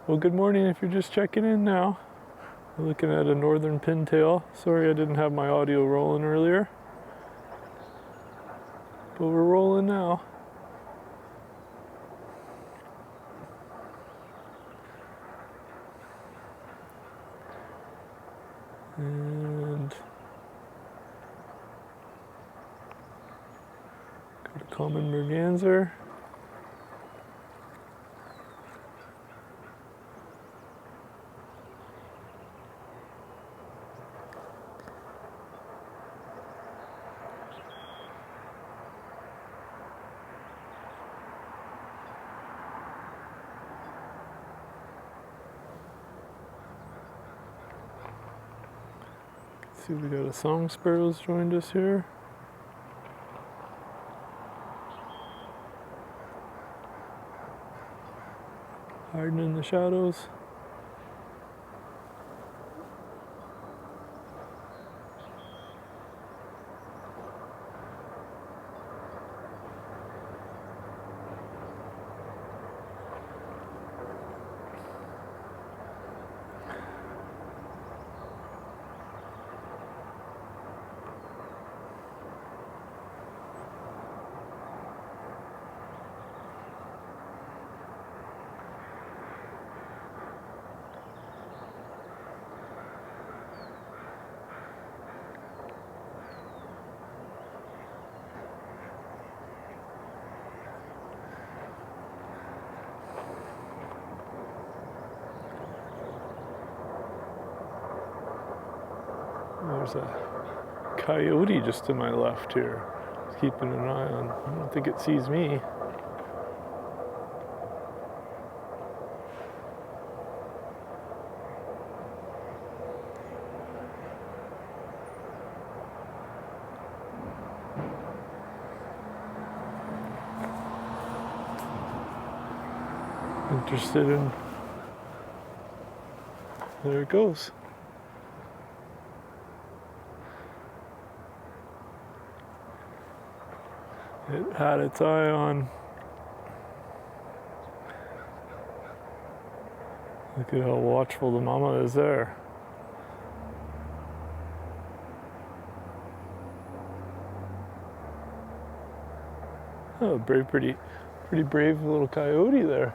Well, good morning if you're just checking in now. We're looking at a northern pintail. Sorry I didn't have my audio rolling earlier. But we're rolling now. And got a common Merganser. See, we got a song sparrow's joined us here. Hiding in the shadows. There's a coyote just to my left here. Just keeping an eye on. I don't think it sees me. Interested in. There it goes. It had its eye on. Look at how watchful the mama is there. Oh, pretty brave little coyote there.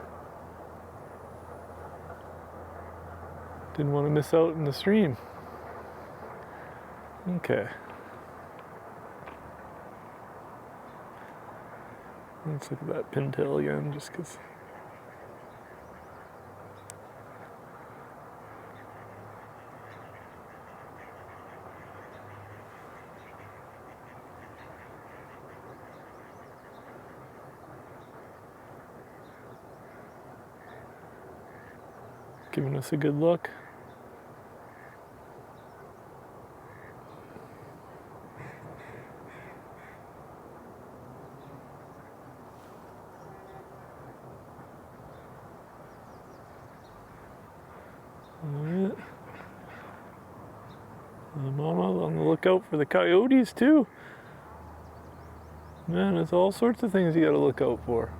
Didn't want to miss out in the stream. Okay. Let's look at that pintail again, just because. Giving us a good look. Alright. The mama on the lookout for the coyotes too. Man, there's all sorts of things you gotta look out for.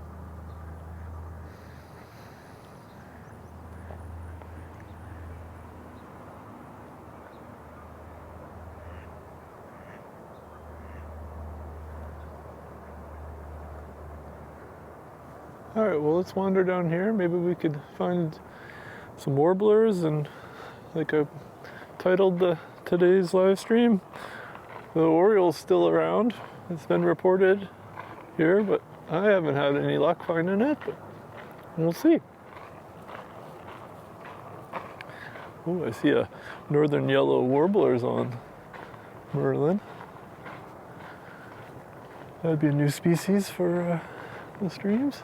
Alright, well, let's wander down here. Maybe we could find some warblers, and like I titled today's live stream, the Oriole's still around. It's been reported here, but I haven't had any luck finding it, but we'll see. Oh, I see a northern yellow warbler's on Merlin. That'd be a new species for the streams.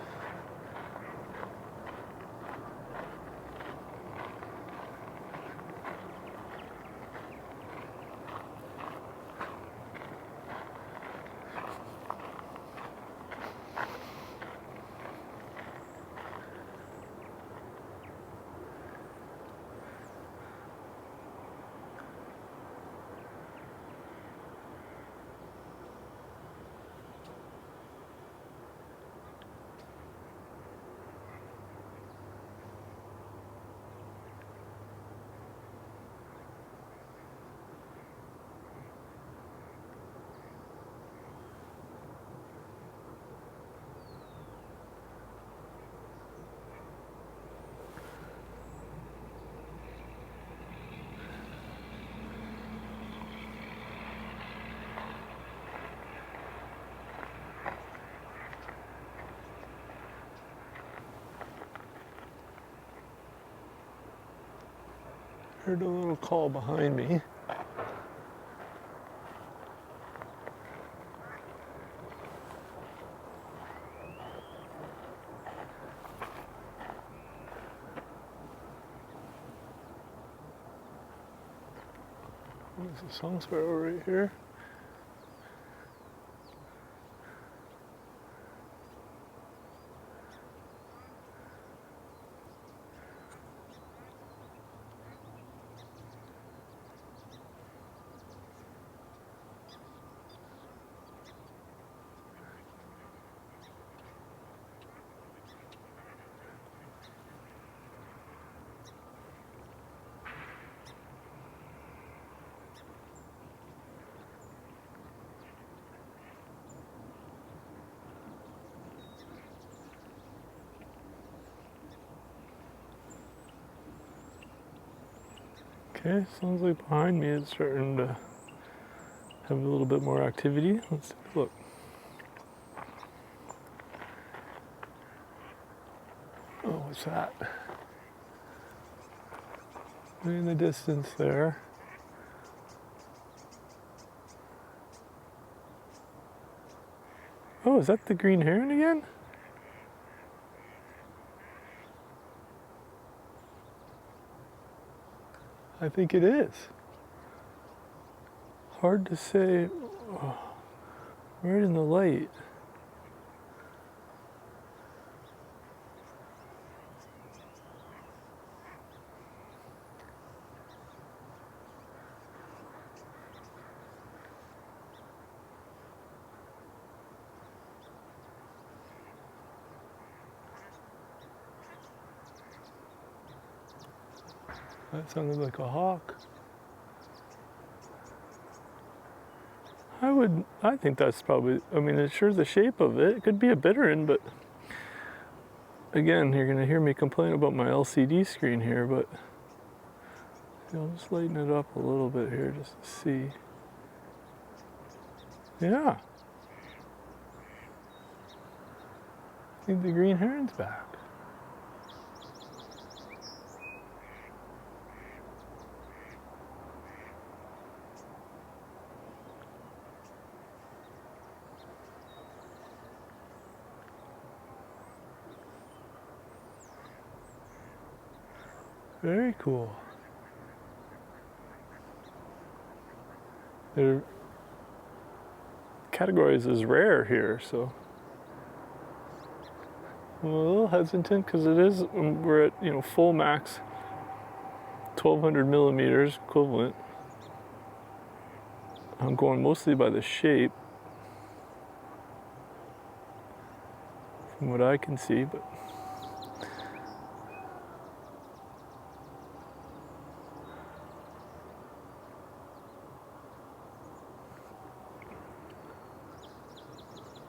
Heard a little call behind me. There's a song sparrow right here. Okay, sounds like behind me it's starting to have a little bit more activity. Let's take a look. Oh, what's that? Way in the distance there. Oh, is that the green heron again? I think it is. Hard to say. Oh, right in the light. That sounded like a hawk. I think that's probably, I mean, it's sure the shape of it. It could be a bittern, but again, you're gonna hear me complain about my LCD screen here, but I'll just lighten it up a little bit here just to see. Yeah. I think the green heron's back. Very cool. They're categorized as rare here, so I'm a little hesitant because it is, we're at, you know, full max 1200 millimeters equivalent. I'm going mostly by the shape from what I can see, but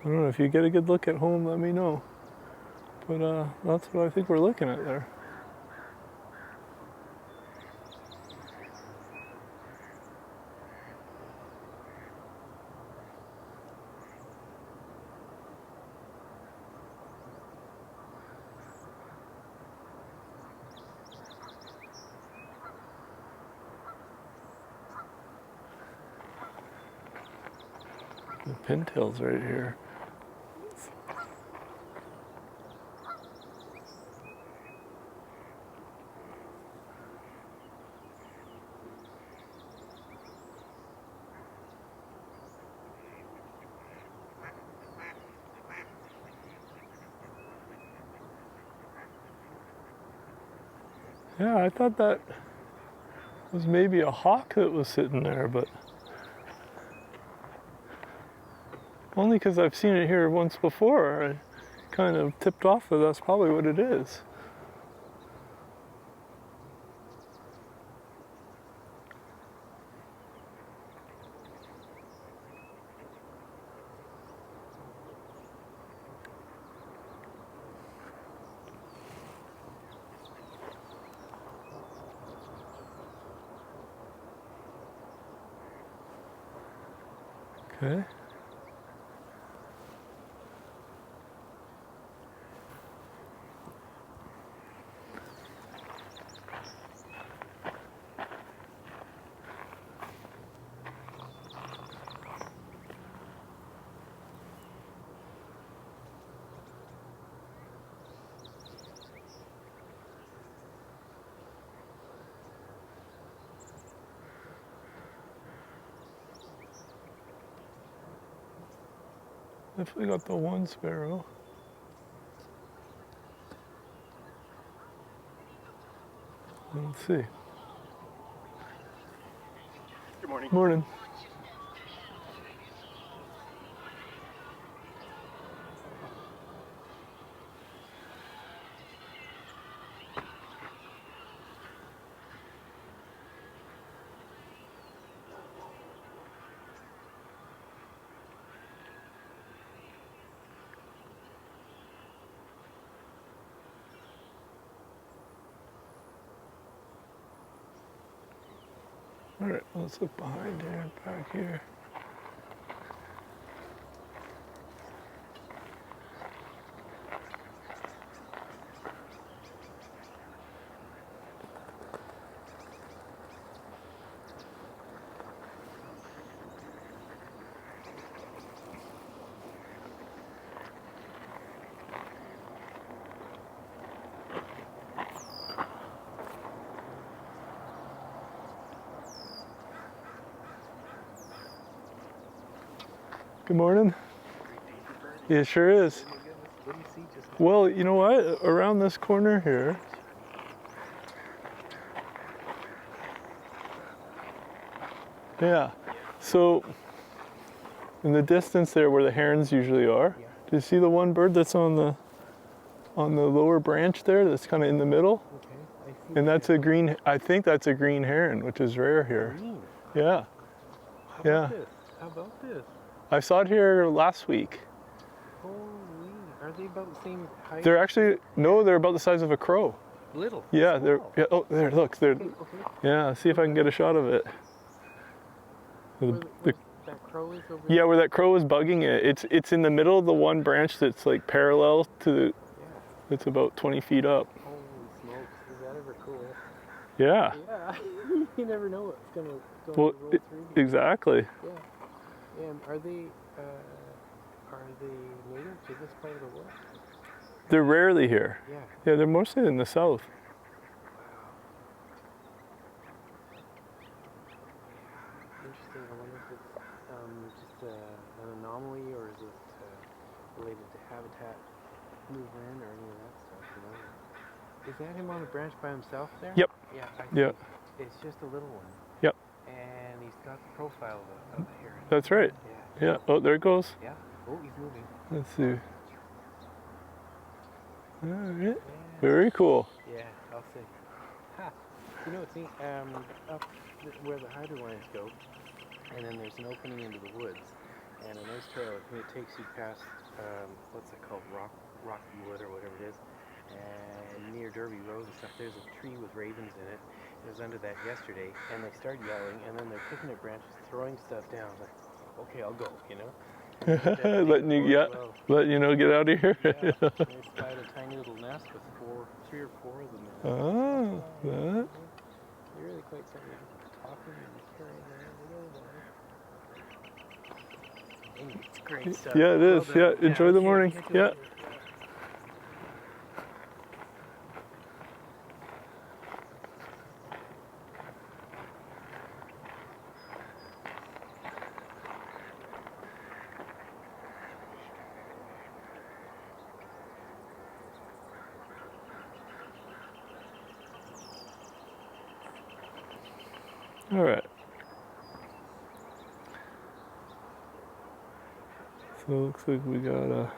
I don't know, if you get a good look at home, let me know. But that's what I think we're looking at there. The pintail's right here. Yeah, I thought that was maybe a hawk that was sitting there, but only because I've seen it here once before. I kind of tipped off that that's probably what it is. Okay. Definitely got the one sparrow. Let's see. Good morning. Morning. All right, let's look behind here, back here. Good morning. Yeah, it sure is. Well, you know what? Around this corner here, yeah. So, in the distance there, where the herons usually are, do you see the one bird that's on the lower branch there? That's kind of in the middle. Okay, I see. And that's a green. I think that's a green heron, which is rare here. Green. Yeah. How Yeah. about this? How about this? I saw it here last week. Holy, are they about the same height? They're actually no, they're about the size of a crow. Little. Yeah, they're. Small. Yeah, oh, there. Look, they're. Okay. Yeah. See if I can get a shot of it. Where that crow is over Yeah, where that crow is bugging it. It's in the middle of the one branch that's like parallel to the. Yeah. It's about 20 feet up. Holy smokes, is that ever cool? Yeah. Yeah. You never know what's gonna Well, roll through. exactly. Yeah. And are they native to this part of the world? They're rarely here. Yeah. Yeah, they're mostly in the south. Interesting. I wonder if it's just an anomaly, or is it related to habitat movement or any of that stuff? You know? Is that him on the branch by himself there? Yep. Yeah. Yeah. It's just a little one. Yep. And he's got the profile of a heron. That's right. Yeah. Yeah. Oh, there it goes. Yeah. Oh, he's moving. Let's see. All right. Yeah. Very cool. Yeah, I'll see. Ha! You know what's neat? Up where the hydro lines go, and then there's an opening into the woods, and a nice trail. It takes you past, what's it called, Rocky Wood or whatever it is, and near Derby Road and stuff. There's a tree with ravens in it. I was under that yesterday, and they start yelling, and then they're picking at branches, throwing stuff down. Like, okay, I'll go, you know. Letting you letting you know, get out of here. Yeah, they spied a tiny little nest with 3 or 4 of them in it. Oh, that. They're really quite something. Talking and carrying around. Anyway, it's great stuff. Yeah, it is. Yeah, enjoy the morning. Yeah. All right. So it looks like we got a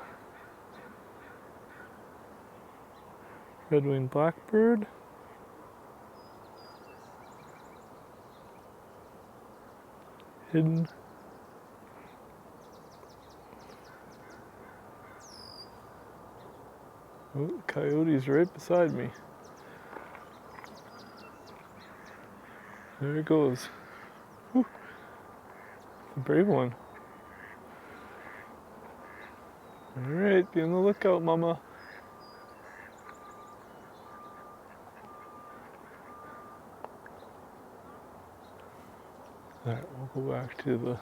red-winged blackbird. Hidden. Oh, coyote's right beside me. There it goes. Whew. A brave one. All right, be on the lookout, Mama. All right, we'll go back to the.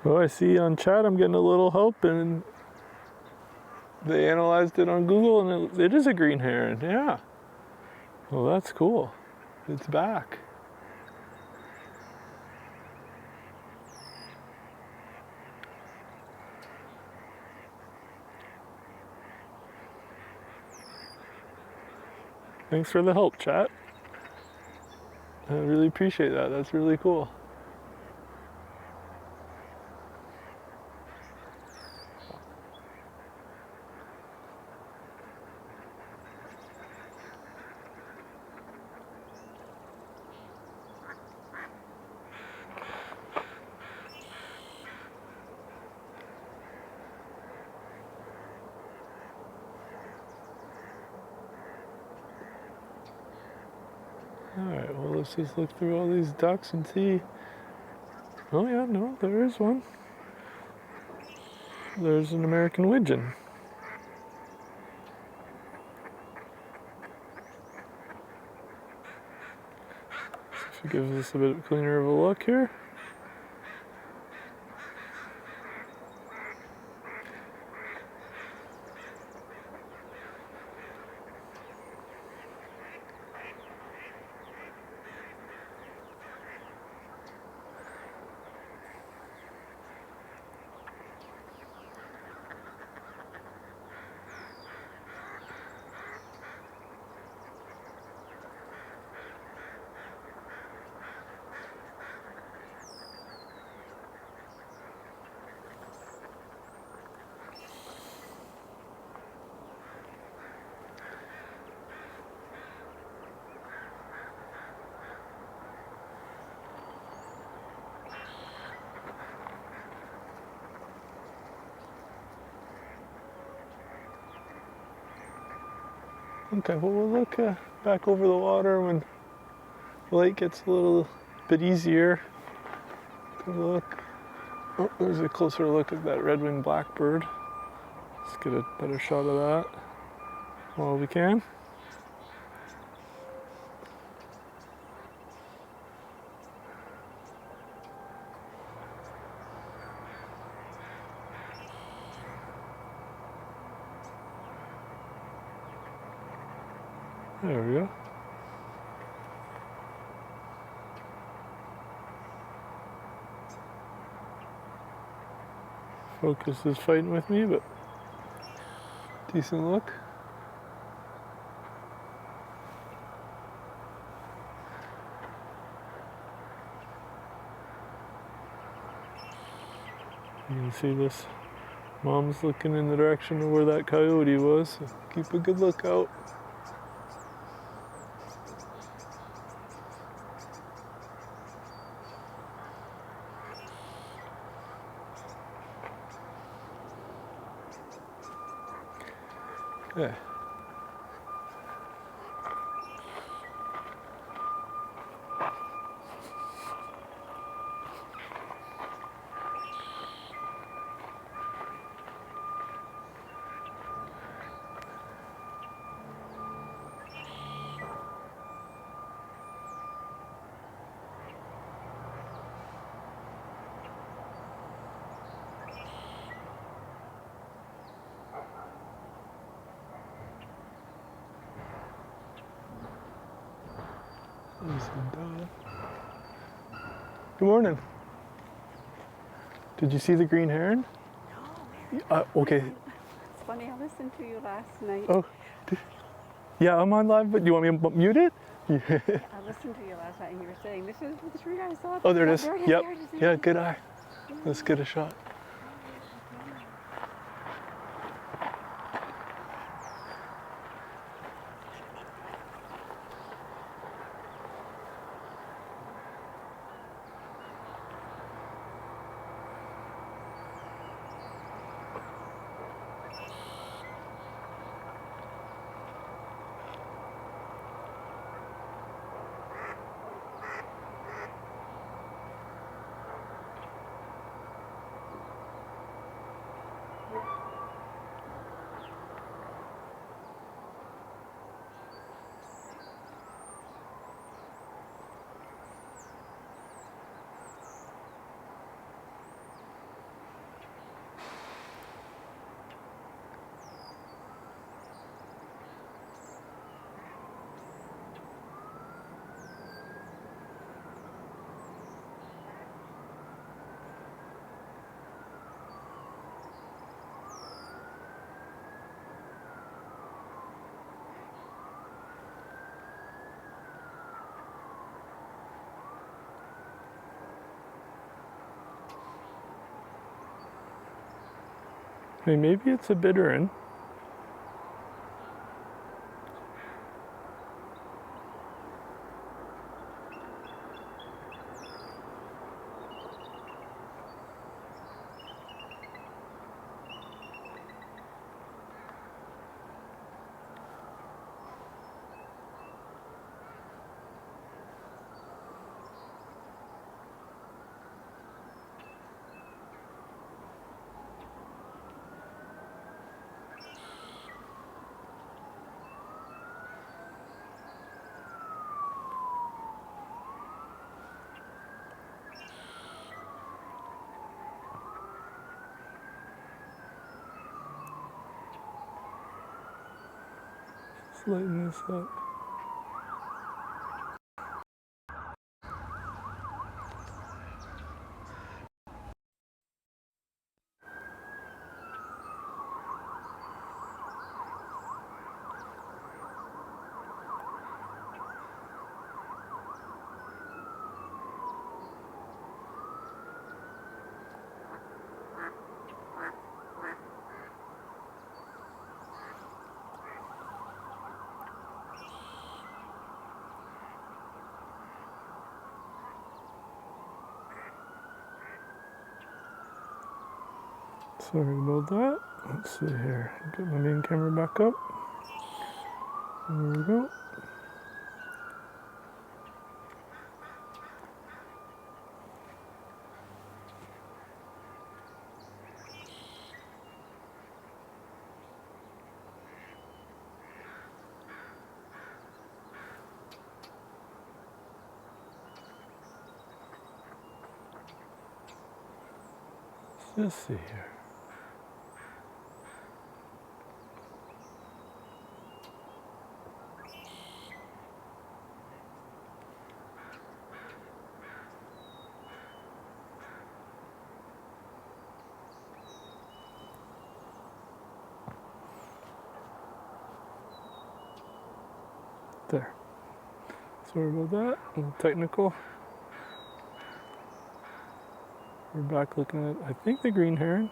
Oh, I see on chat I'm getting a little help, and they analyzed it on Google, and it is a green heron. Yeah. Well, that's cool. It's back. Thanks for the help, chat. I really appreciate that. That's really cool. Alright, well, let's just look through all these ducks and see. Oh yeah, no, there is one. There's an American Wigeon. So it gives us a bit cleaner of a look here. Okay, well, we'll look back over the water when the light gets a little bit easier to look. Oh, there's a closer look at that red-winged blackbird. Let's get a better shot of that while we can. There we go. Focus is fighting with me, but decent look. You can see this mom's looking in the direction of where that coyote was, so keep a good lookout. Okay. Good morning. Did you see the green heron? No. Okay. It's funny, I listened to you last night. Oh, yeah, I'm on live, but do you want me to mute it? Yeah. I listened to you last night and you were saying, this is the tree I saw. Oh, there it is. There Yep. there it is. Yeah, good eye. Let's get a shot. I mean, maybe it's a bittern. Let's lighten this up. Sorry about that. Let's see here. Get my main camera back up. There we go. Let's see here. There. Sorry about that. A little technical. We're back looking at, I think, the green heron.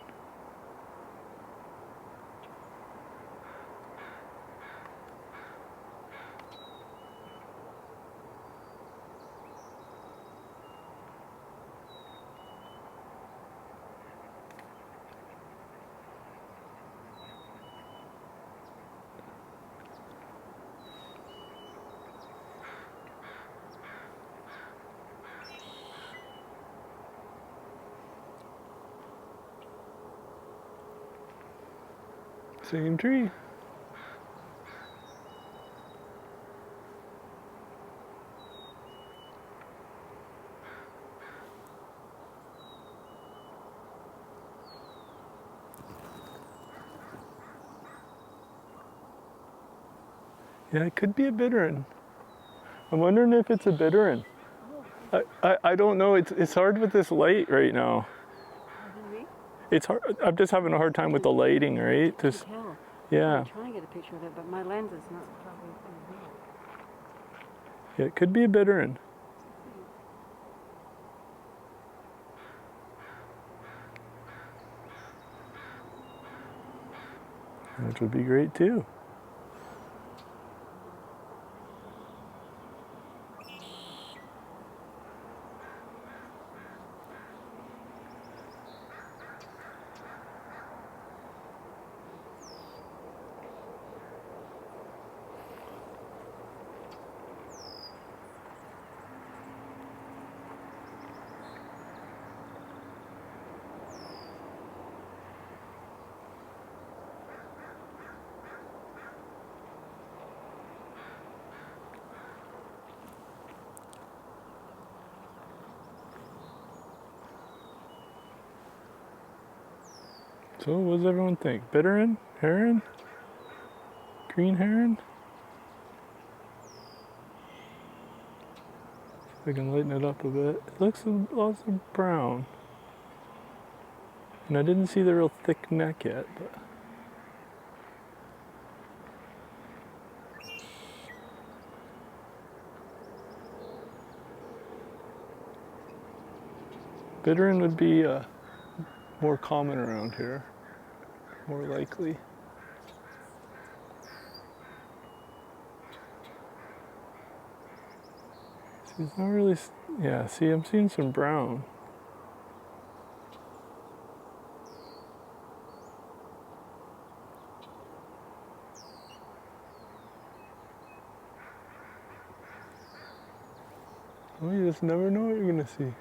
Same tree. Yeah, it could be a bittern. I'm wondering if it's a bittern. I don't know. It's hard with this light right now. It's hard. I'm just having a hard time with the lighting, right? Just, yeah. I'm trying to get a picture of it, but my lens is not probably good. Yeah, it could be a bittern. Which would be great too. So what does everyone think? Bittern? Heron? Green heron? If I can lighten it up a bit. It looks lots of brown. And I didn't see the real thick neck yet, but bittern would be more common around here. more likely. She's not really, yeah, see, I'm seeing some brown. Oh, you just never know what you're gonna see.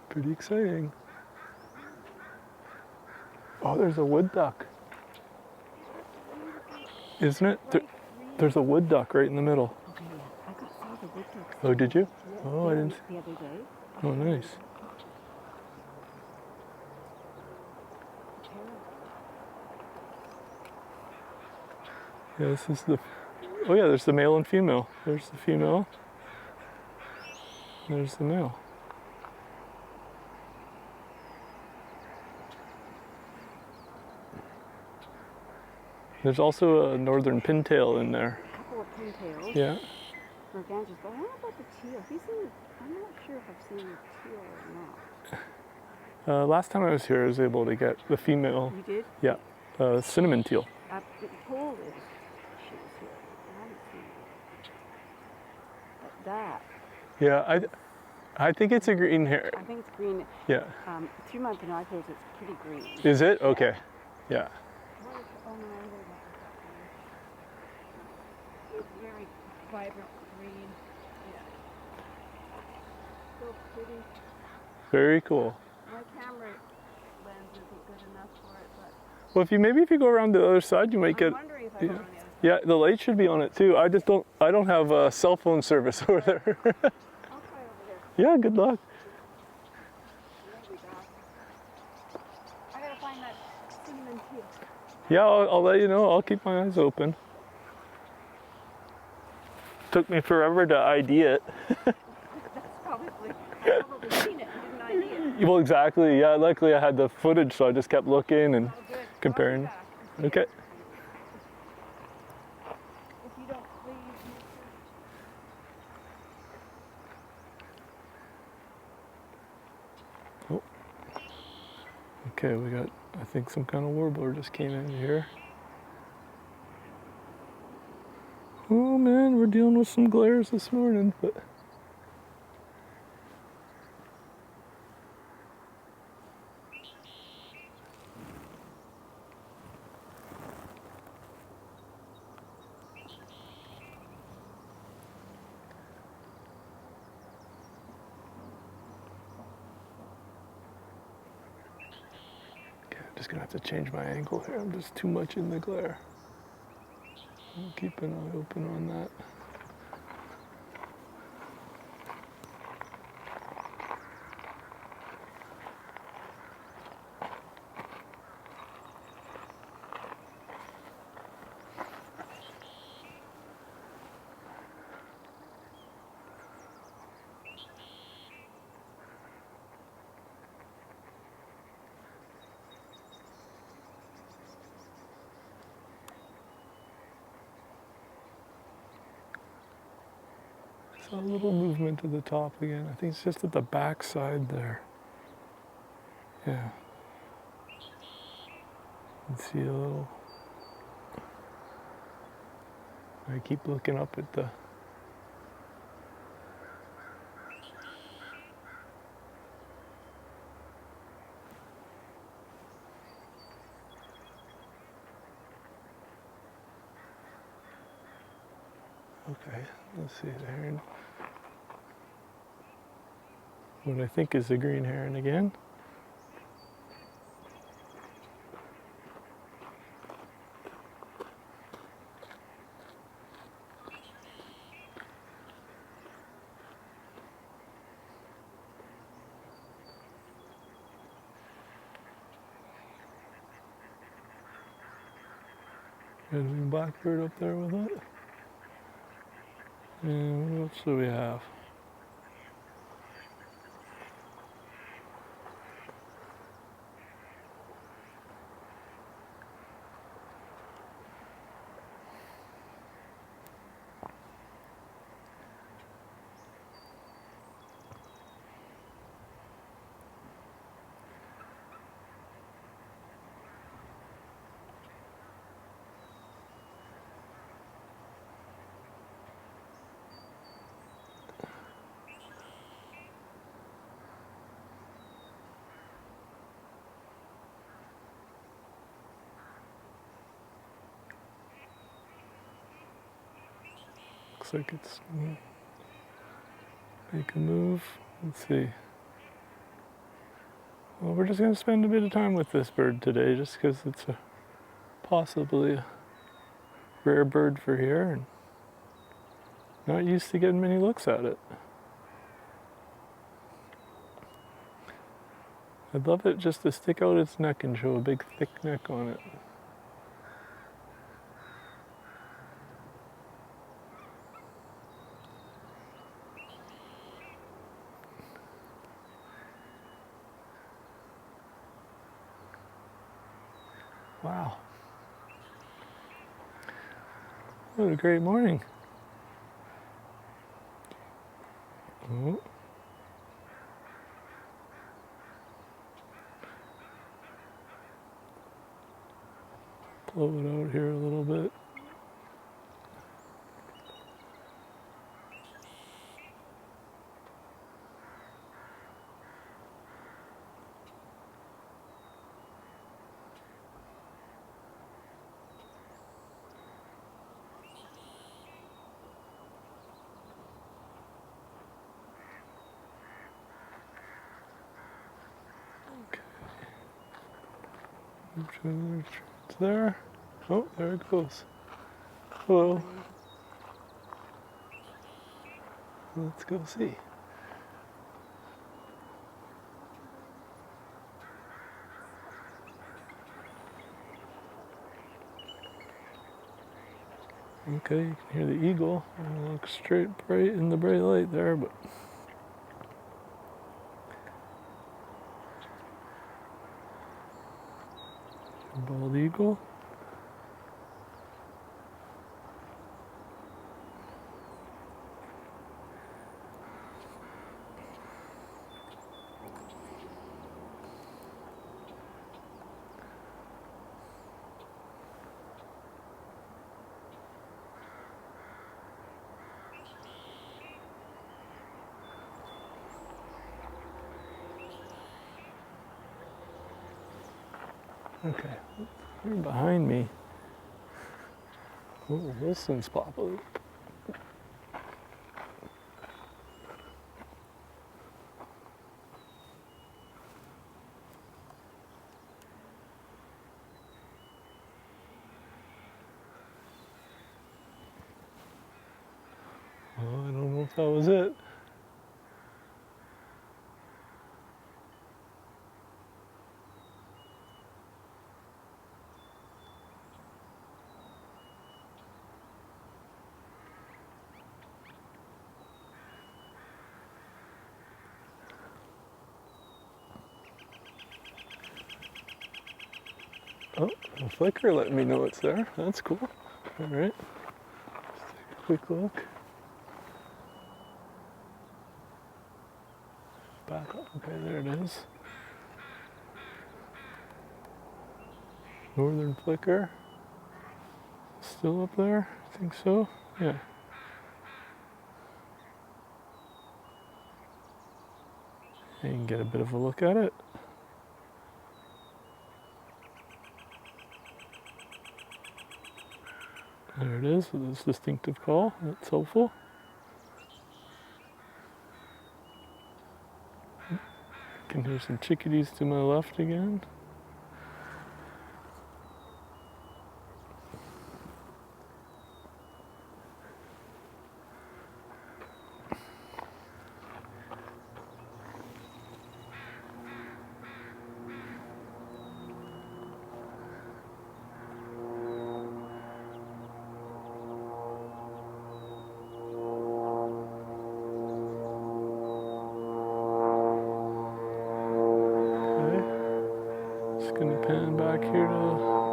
Pretty exciting. Oh, there's a wood duck. Isn't it? There's a wood duck right in the middle. Okay, I saw the wood ducks. Oh, did you? Yeah, Oh, I didn't. the other day. Oh, nice. Yeah, this is the. Oh, yeah, there's the male and female. There's the female. There's the male. There's also a northern pintail in there. A couple of pintails. Yeah. Mergansers, but how about the teal? I'm not sure if I've seen the teal or not. Last time I was here, I was able to get the female. You did? Yeah. Cinnamon teal. Nicole is. She was here. I haven't seen it. But that. Yeah, I think it's a green hair. I think it's green. Yeah. Through my binoculars, it's pretty green. Is it? Okay. Yeah. Oh, no, I really like that. It's very vibrant green. Yeah. So pretty. Very cool. My camera lens isn't good enough for it, but Well, if you go around the other side, you might I'm get. wondering if I go on the other side. Yeah, the light should be on it too. I don't have cell phone service over there. I'll try over there. Yeah, good luck. Maybe back. I gotta find that cinnamon teal. Yeah, I'll let you know. I'll keep my eyes open. Took me forever to ID it. That's probably, I've probably seen it and didn't ID it. Well, exactly. Yeah, luckily I had the footage, so I just kept looking and Oh, good. comparing. I'll be back and see Okay. it. If you don't please. Okay, we got, I think some kind of warbler just came in here. Oh man, we're dealing with some glares this morning, but. I'm just gonna have to change my angle here. I'm just too much in the glare. I'll keep an eye open on that. A little movement to the top again. I think it's just at the back side there. Yeah. You can see a little. I keep looking up at the. Okay, let's see the heron. what I think is a green heron again. Got a blackbird up there with it. And what else do we have? Looks like it's gonna make a move. Let's see. Well, we're just going to spend a bit of time with this bird today just because it's possibly a rare bird for here and not used to getting many looks at it. I'd love it just to stick out its neck and show a big thick neck on it. Wow. What a great morning. Oh. Blow it out here a little bit. It's there. Oh, there it goes. Hello. Let's go see. Okay, you can hear the eagle. It looks straight bright in the bright light there, but bald eagle. Okay, you're behind me. Oh, this one's popping. Well, I don't know if that was it. Oh, the flicker letting me know it's there. That's cool. All right. Let's take a quick look. Back up. Okay, there it is. Northern flicker. Still up there? I think so. Yeah. You can get a bit of a look at it. There it is with this distinctive call. That's helpful. Can hear some chickadees to my left again. Just gonna pan back here to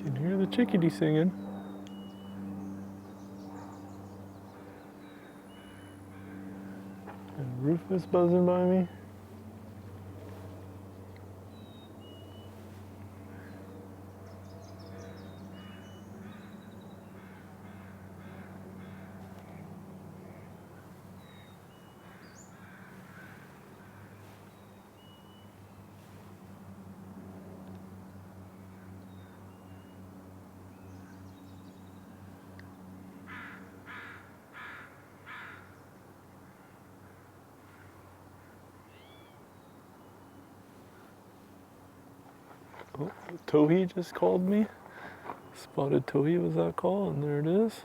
can hear the chickadee singing. And Rufous buzzing by me. Oh, Towhee just called me. Spotted Towhee was that call, and there it is.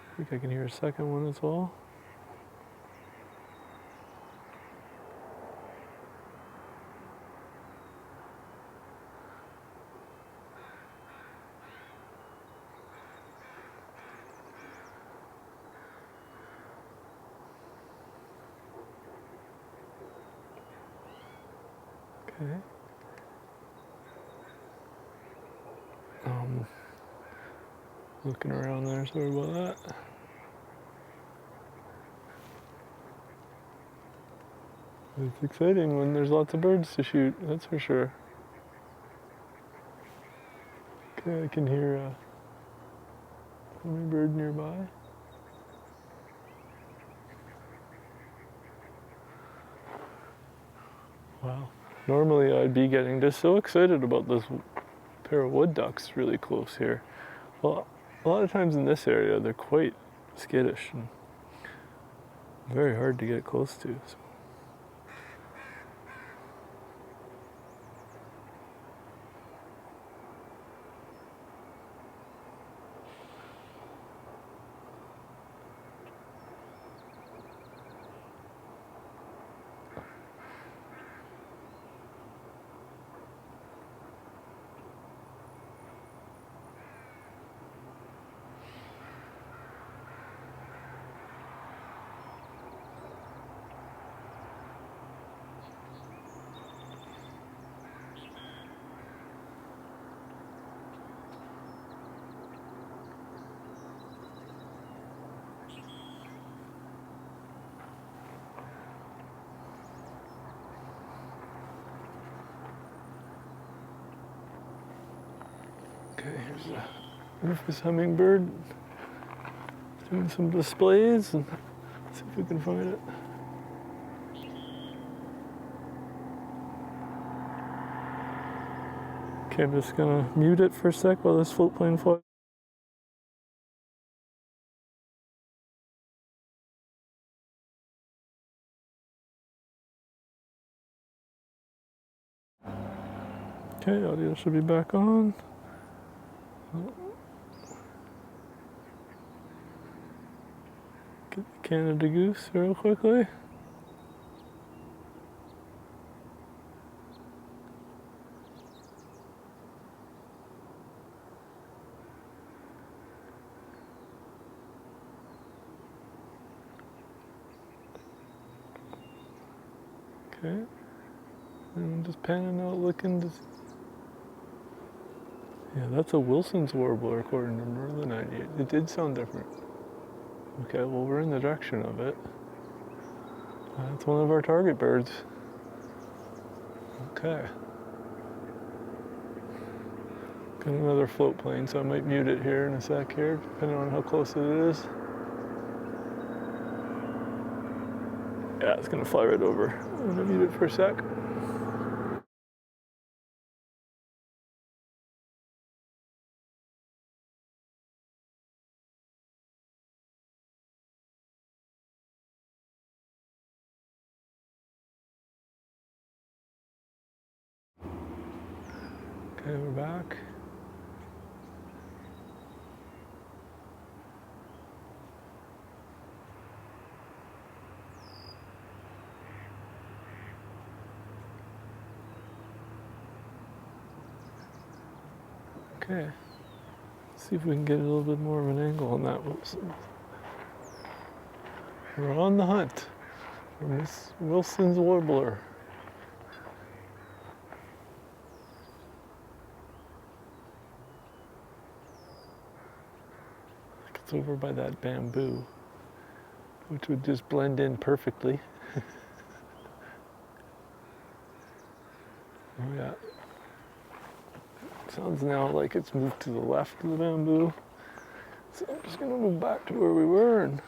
I think I can hear a second one as well. Okay. Looking around there, sorry about that. It's exciting when there's lots of birds to shoot, that's for sure. Okay, I can hear a hummingbird nearby. Wow. Normally I'd be getting just so excited about this pair of wood ducks really close here. Well, a lot of times in this area they're quite skittish and very hard to get close to. So. Okay, here's a Rufous Hummingbird doing some displays, and see if we can find it. Okay, I'm just gonna mute it for a sec while this float plane flies. Okay, audio should be back on. Get the Canada Goose real quickly. Okay, and I'm just panning out looking to see. Yeah, that's a Wilson's Warbler according to Merlin ID. It did sound different. Okay, well we're in the direction of it. That's one of our target birds. Okay. Got another float plane, so I might mute it here in a sec here, depending on how close it is. Yeah, it's gonna fly right over. I'm gonna mute it for a sec. Okay, we're back. Okay, let's see if we can get a little bit more of an angle on that. Wilson. We're on the hunt for Miss Wilson's Warbler. It's over by that bamboo, which would just blend in perfectly. Oh yeah. Sounds now like it's moved to the left of the bamboo. So I'm just gonna move back to where we were and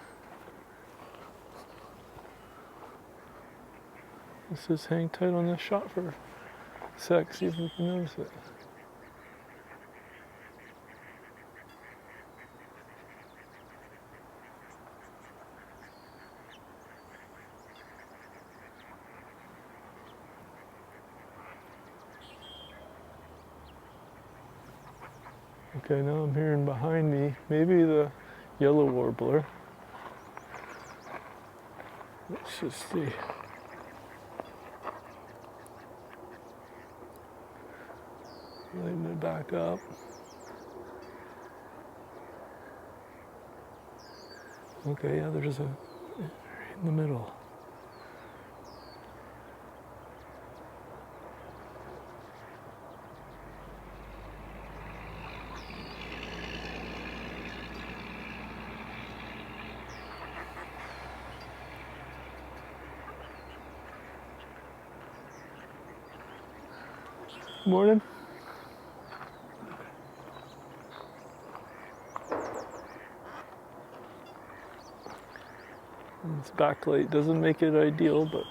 let's just hang tight on this shot for a sec, see if we can notice it. Okay, now I'm hearing behind me, maybe the yellow warbler. Let's just see. Lighten it back up. Okay, yeah, there's a in the middle. Morning. This backlight doesn't make it ideal, but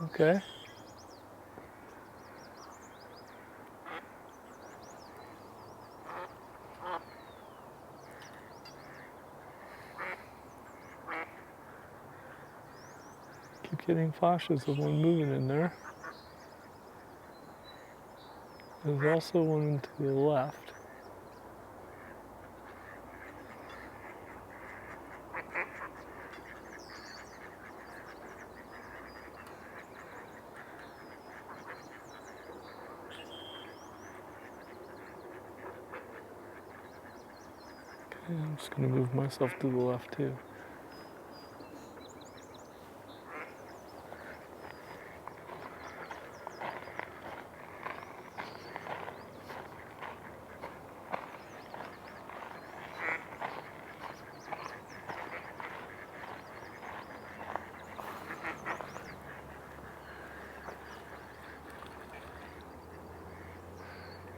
okay. Keep getting flashes of one moving in there. There's also one to the left. Okay, I'm just going to move myself to the left too.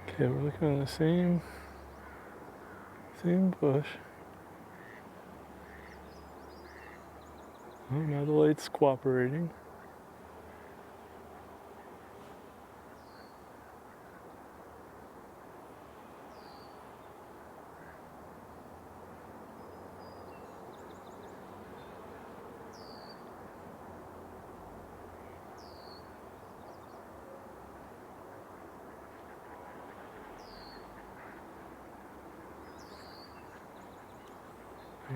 Okay, we're looking in the same bush. Oh, now the light's cooperating.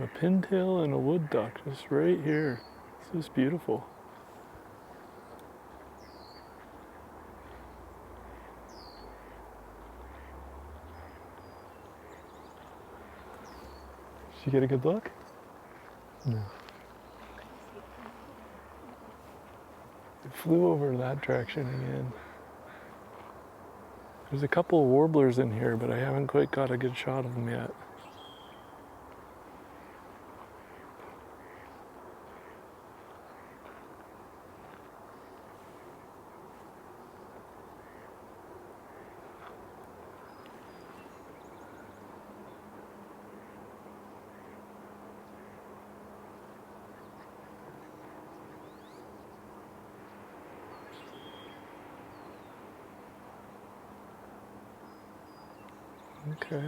A pintail and a wood duck just right here. This is beautiful. Did you get a good look? No. It flew over that direction again. There's a couple of warblers in here, but I haven't quite got a good shot of them yet. Okay.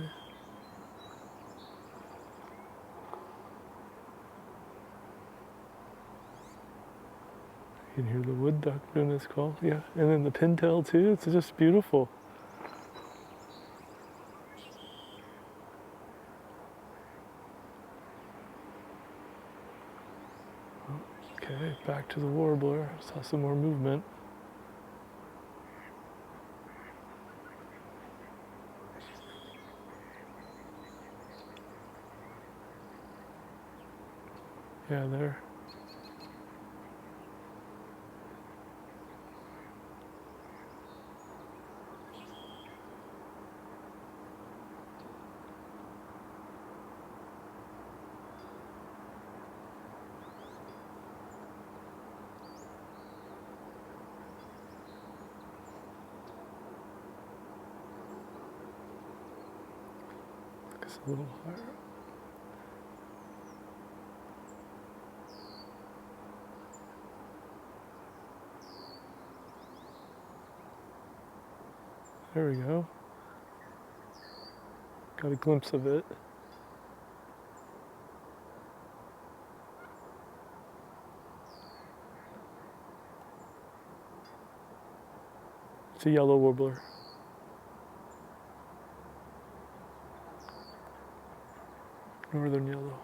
You can hear the wood duck doing its call. Yeah, and then the pintail too. It's just beautiful. Okay, back to the warbler. Saw some more movement. Yeah, there. It's a little higher. There we go. Got a glimpse of it. It's a yellow warbler. Northern yellow.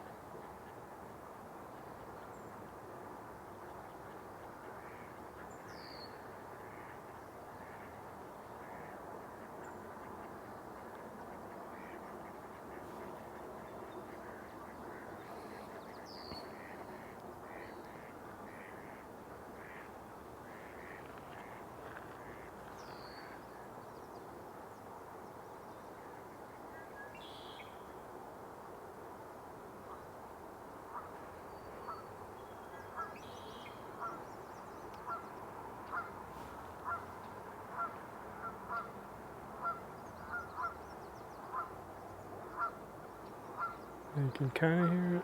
You can kind of hear it.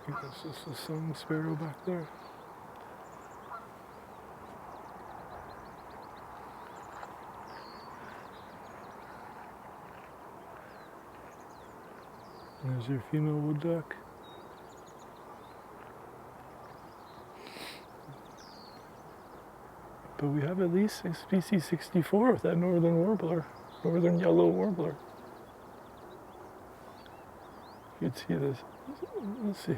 I think that's just a song sparrow back there. There's your female wood duck. But we have at least a species 64 with that northern warbler, northern yellow warbler. You can see this. Let's see.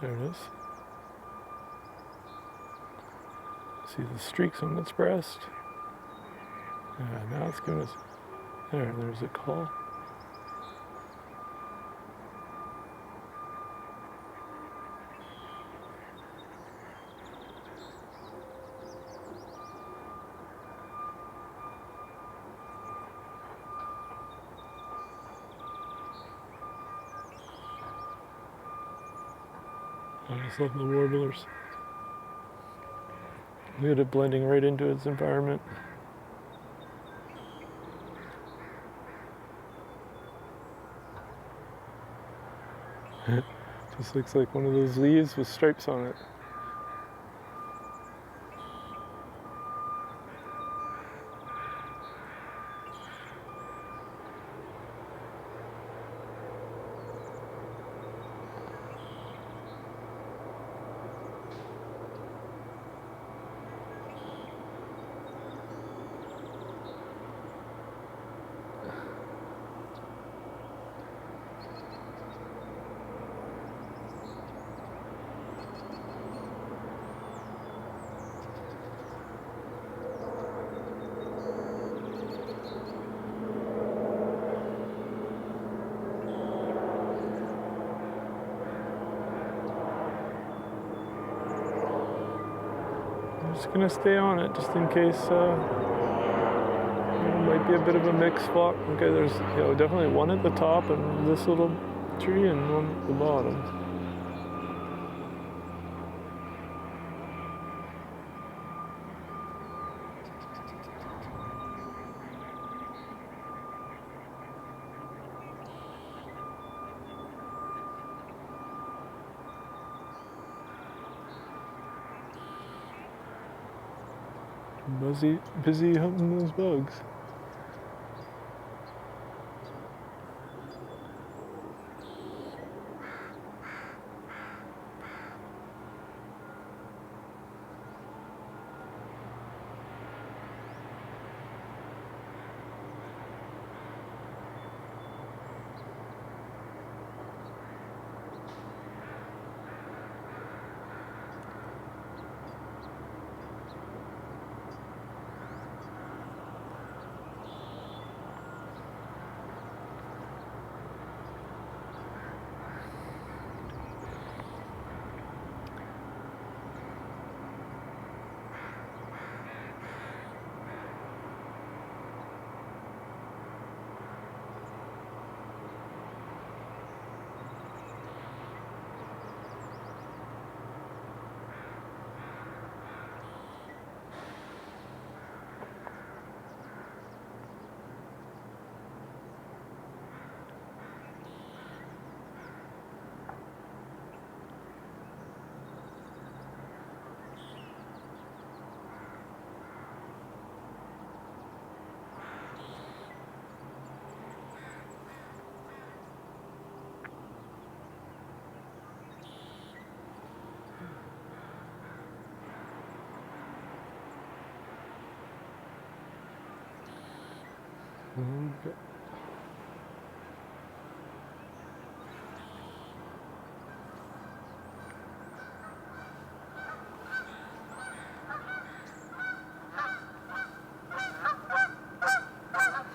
There it is. See the streaks on its breast. Yeah, now it's giving us. There's a call. I just love the warblers. Look at it blending right into its environment. This looks like one of those leaves with stripes on it. I'm just gonna stay on it just in case might be a bit of a mixed spot. Okay, there's definitely one at the top and this little tree and one at the bottom. Busy hunting those bugs.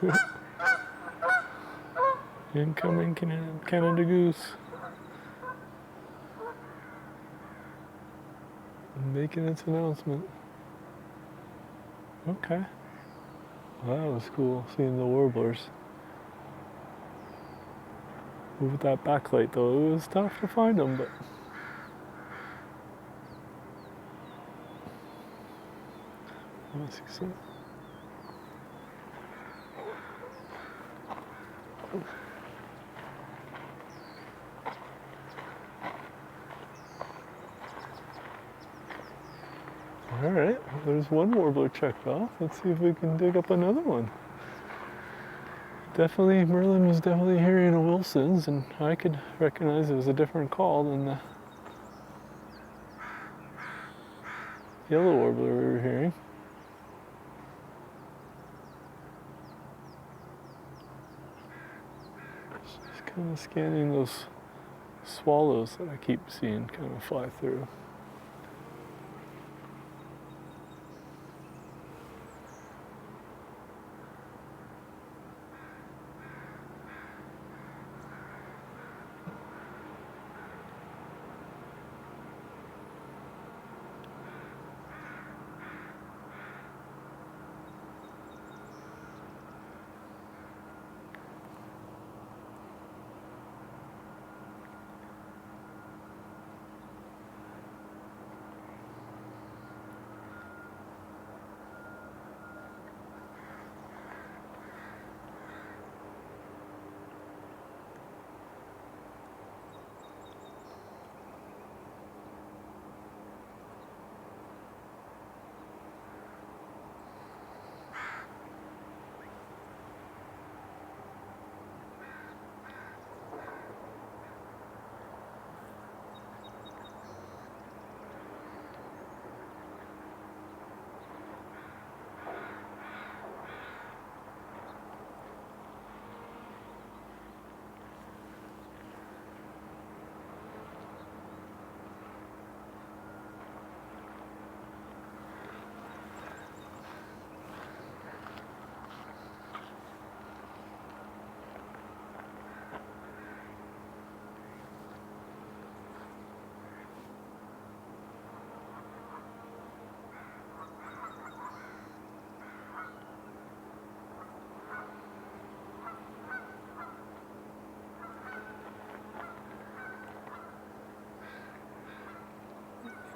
Okay. Incoming Canada Goose. Making its announcement. Okay. Well, that was cool, seeing the warblers. With that backlight though, it was tough to find them, but... Let's see. All right, well, there's one warbler checked off. Let's see if we can dig up another one. Definitely, Merlin was definitely hearing a Wilson's, and I could recognize it was a different call than the yellow warbler we were hearing. Just kind of scanning those swallows that I keep seeing kind of fly through.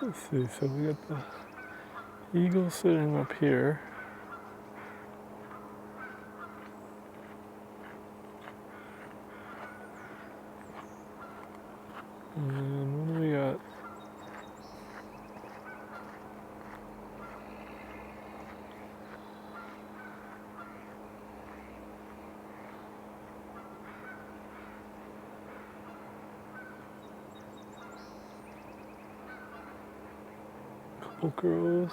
Let's see, so we got the eagle sitting up here. And then what do we got? Couple crows.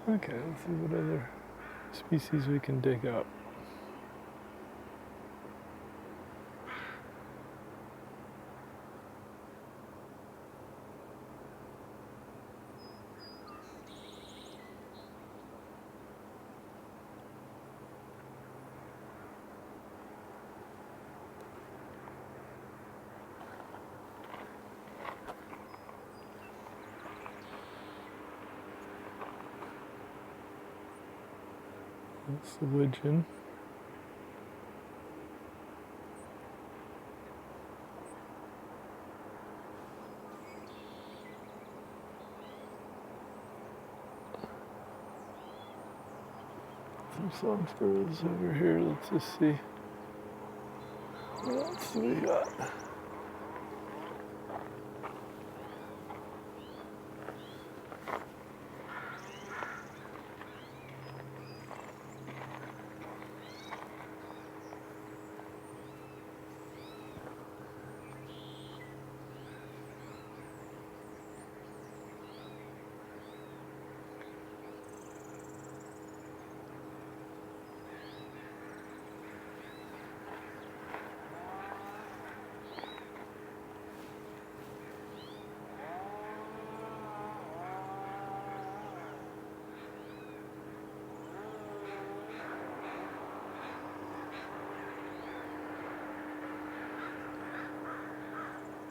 Okay, let's see what other species we can dig up. That's the Wigeon. Some song sparrows over here. Let's just see. What else do we got?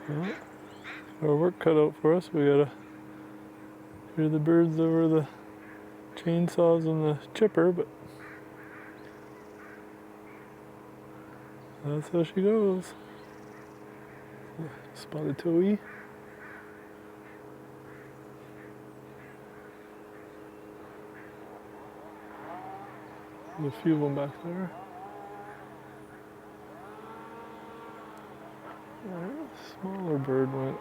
Well, our work cut out for us. We gotta hear the birds over the chainsaws and the chipper, but that's how she goes. Spotted Towhee. There's a few of them back there. Where the smaller bird went.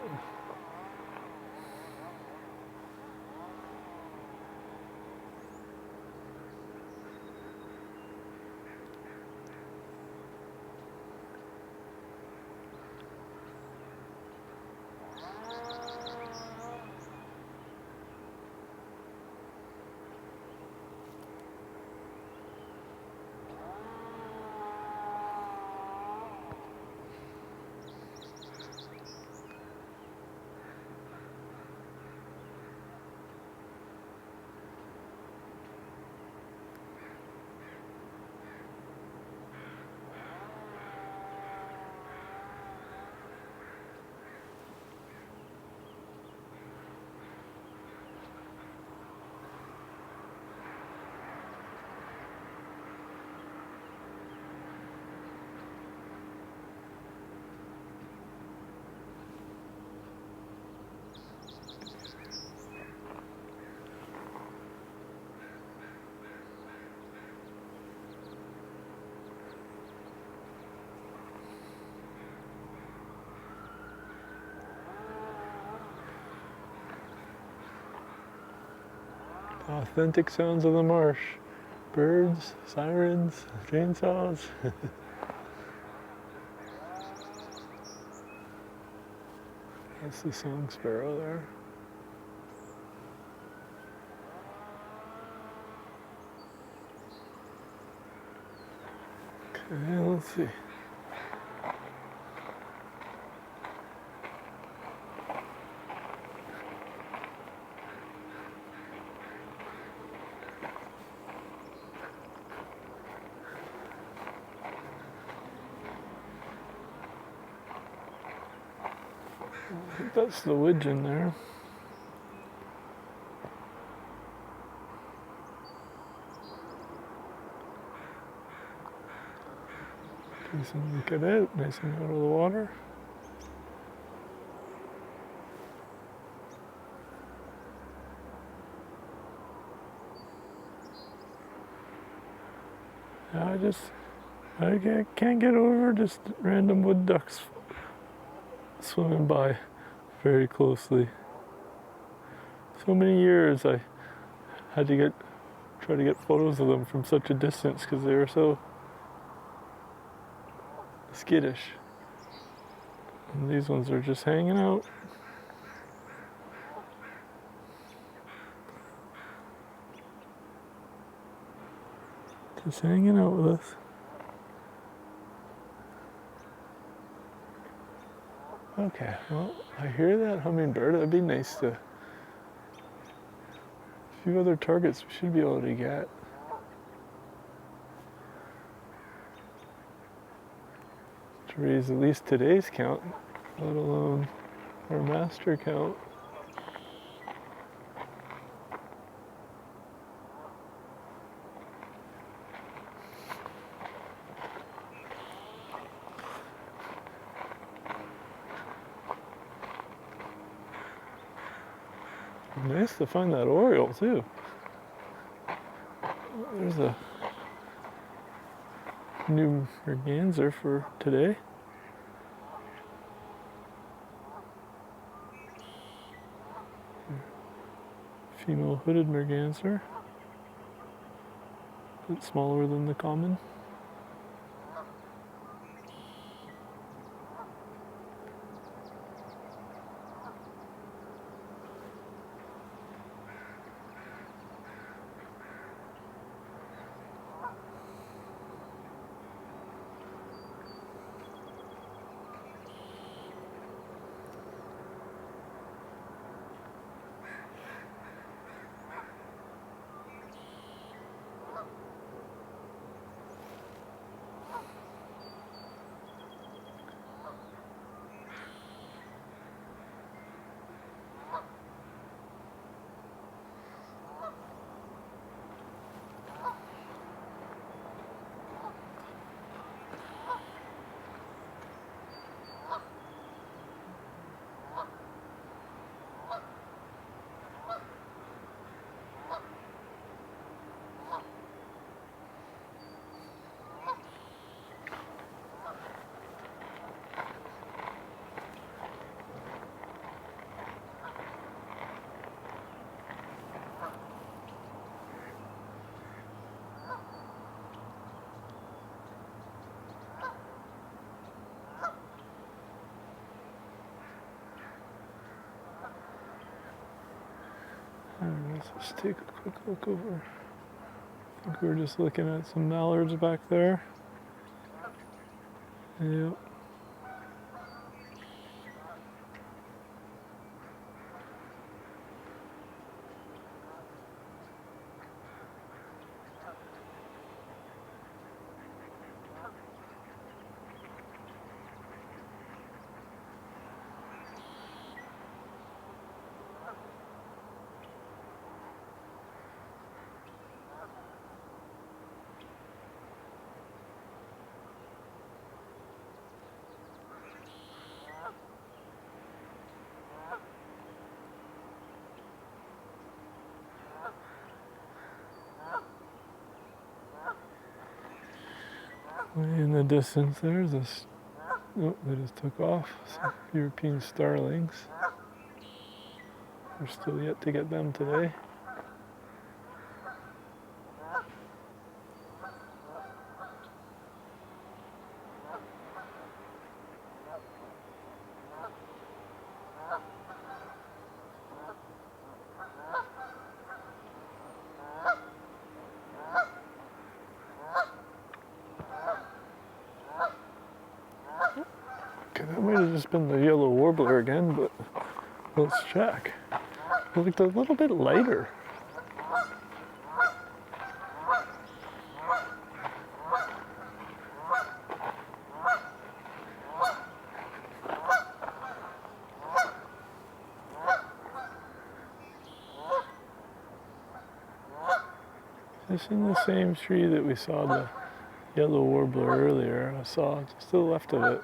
Authentic sounds of the marsh. Birds, sirens, chainsaws. That's the song sparrow there. Yeah, let's see. I think that's the Wigeon there. Nice and get out, nice and out of the water. I can't get over just random wood ducks swimming by very closely. So many years I had to try to get photos of them from such a distance because they were so skittish. And these ones are just hanging out. Just hanging out with us. Okay, well, I hear that hummingbird. That'd be nice to... A few other targets we should be able to get. To raise at least today's count, let alone our master count. Nice to find that Oriole too. There's a new Merganser for today. Female hooded Merganser. A bit smaller than the common. Let's just take a quick look over. I think we were just looking at some mallards back there. Yep. Way in the distance there's this, oh, they just took off, some European Starlings. We're still yet to get them today. just been the yellow warbler again, but let's check. It looked a little bit lighter. Just in the same tree that we saw the yellow warbler earlier. I saw just to the left of it.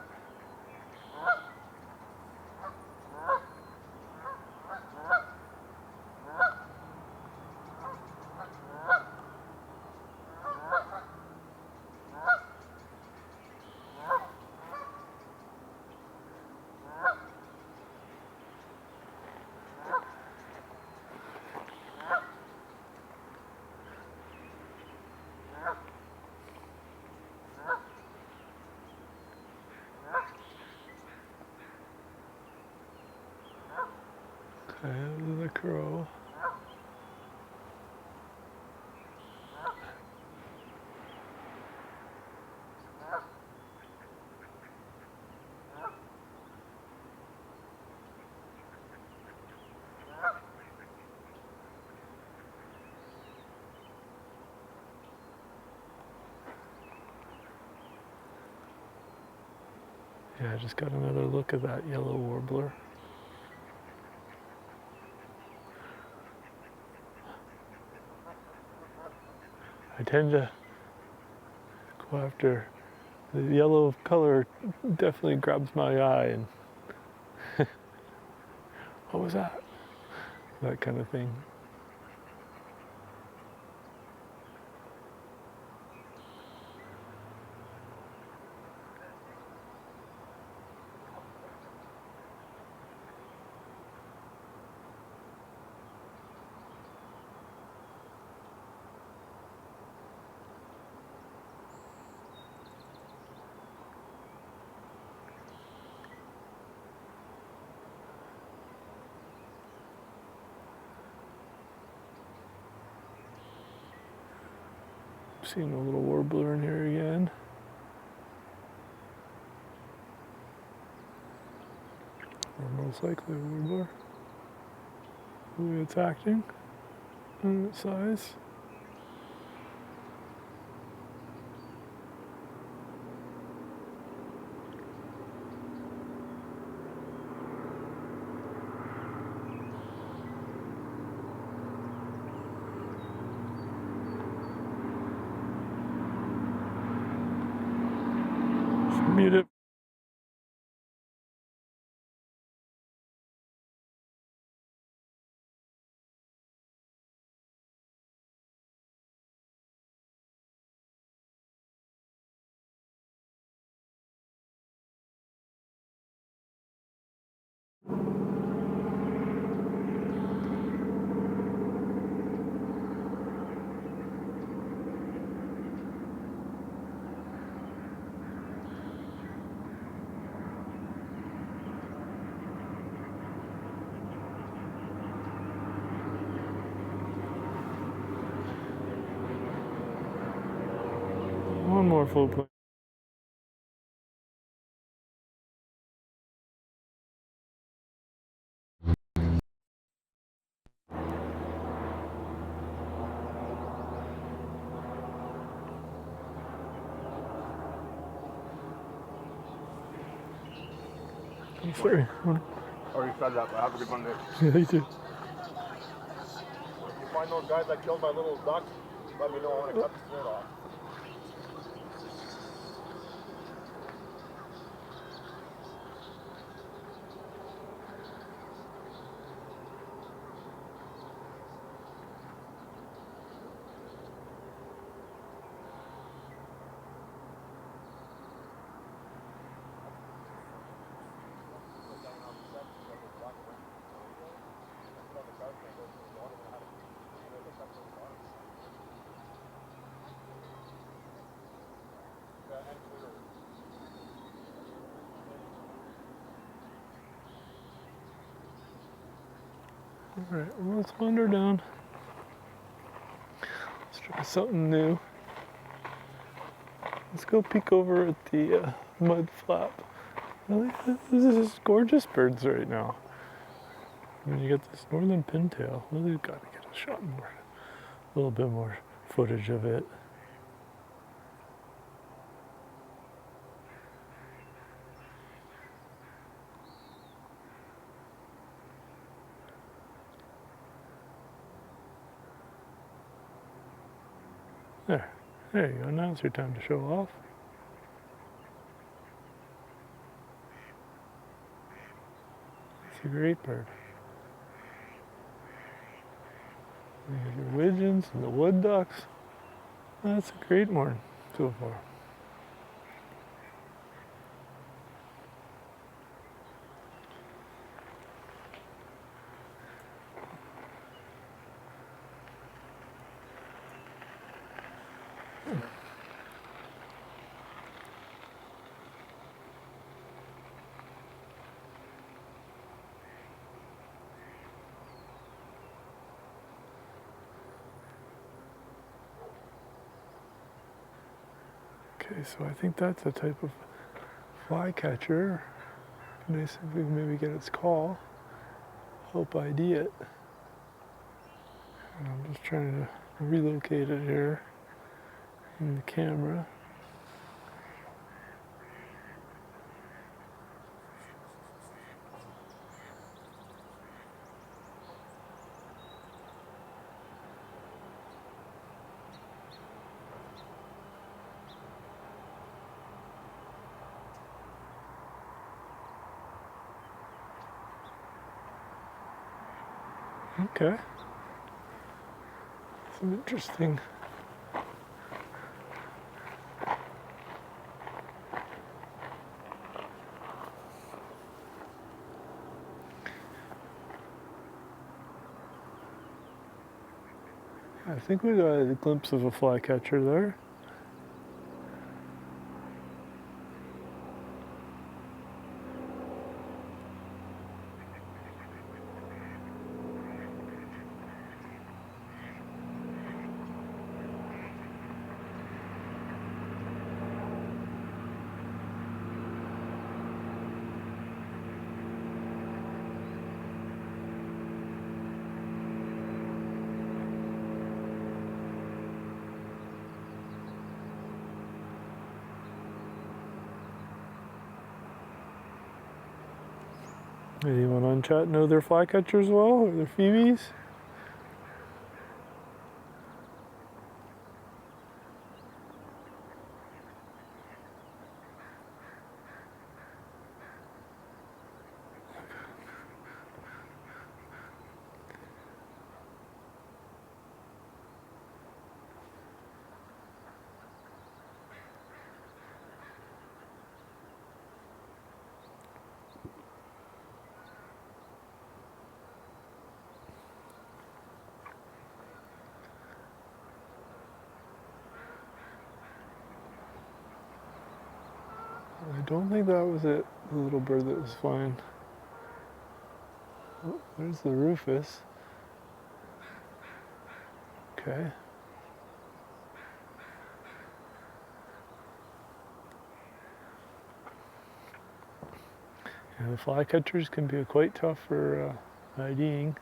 Okay, this is a crow. Yeah, I just got another look at that yellow warbler. I tend to go after the yellow color, definitely grabs my eye, and what was that? That kind of thing. Seeing a little warbler in here again. Or most likely a warbler. Who it's acting and its size. Mute it. One more full point. I'm sorry. Already started up. Have a good one, Nick. Yeah, you too. If you find those guys that killed my little duck, let me know. I want to cut the throat off. Alright, well, let's wander down. Let's try something new. Let's go peek over at the mud flap Really? This is gorgeous birds right now. And you get this northern pintail. Really got to get a shot more, a little bit more footage of it. There you go. Now it's your time to show off. It's a great bird. There's your widgeons and the wood ducks. That's a great morning so far. Okay, so I think that's a type of flycatcher. Nice if we can maybe get its call. Help ID it. And I'm just trying to relocate it here in the camera. Okay. Some interesting. I think we got a glimpse of a flycatcher there. Anyone on chat know their flycatchers well, or their Peewees? I don't think that was it, the little bird that was flying. Oh, there's the Rufous. Okay. Yeah, the flycatchers can be quite tough for IDing.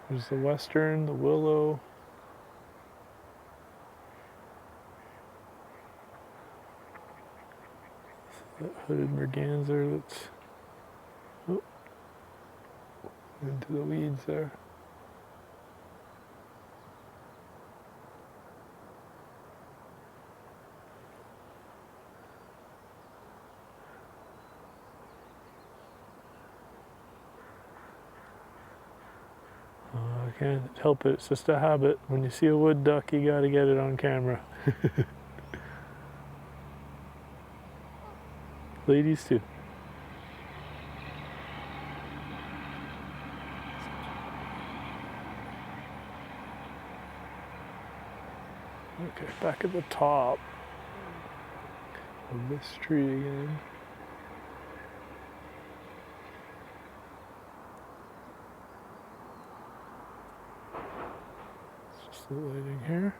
There's the western, the willow. That hooded Merganser that's into the weeds there. I can't help it, it's just a habit. When you see a wood duck, you gotta get it on camera. Ladies too. Okay, back at the top of this tree again. It's just the lighting here.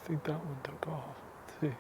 think that one took off. Let's see.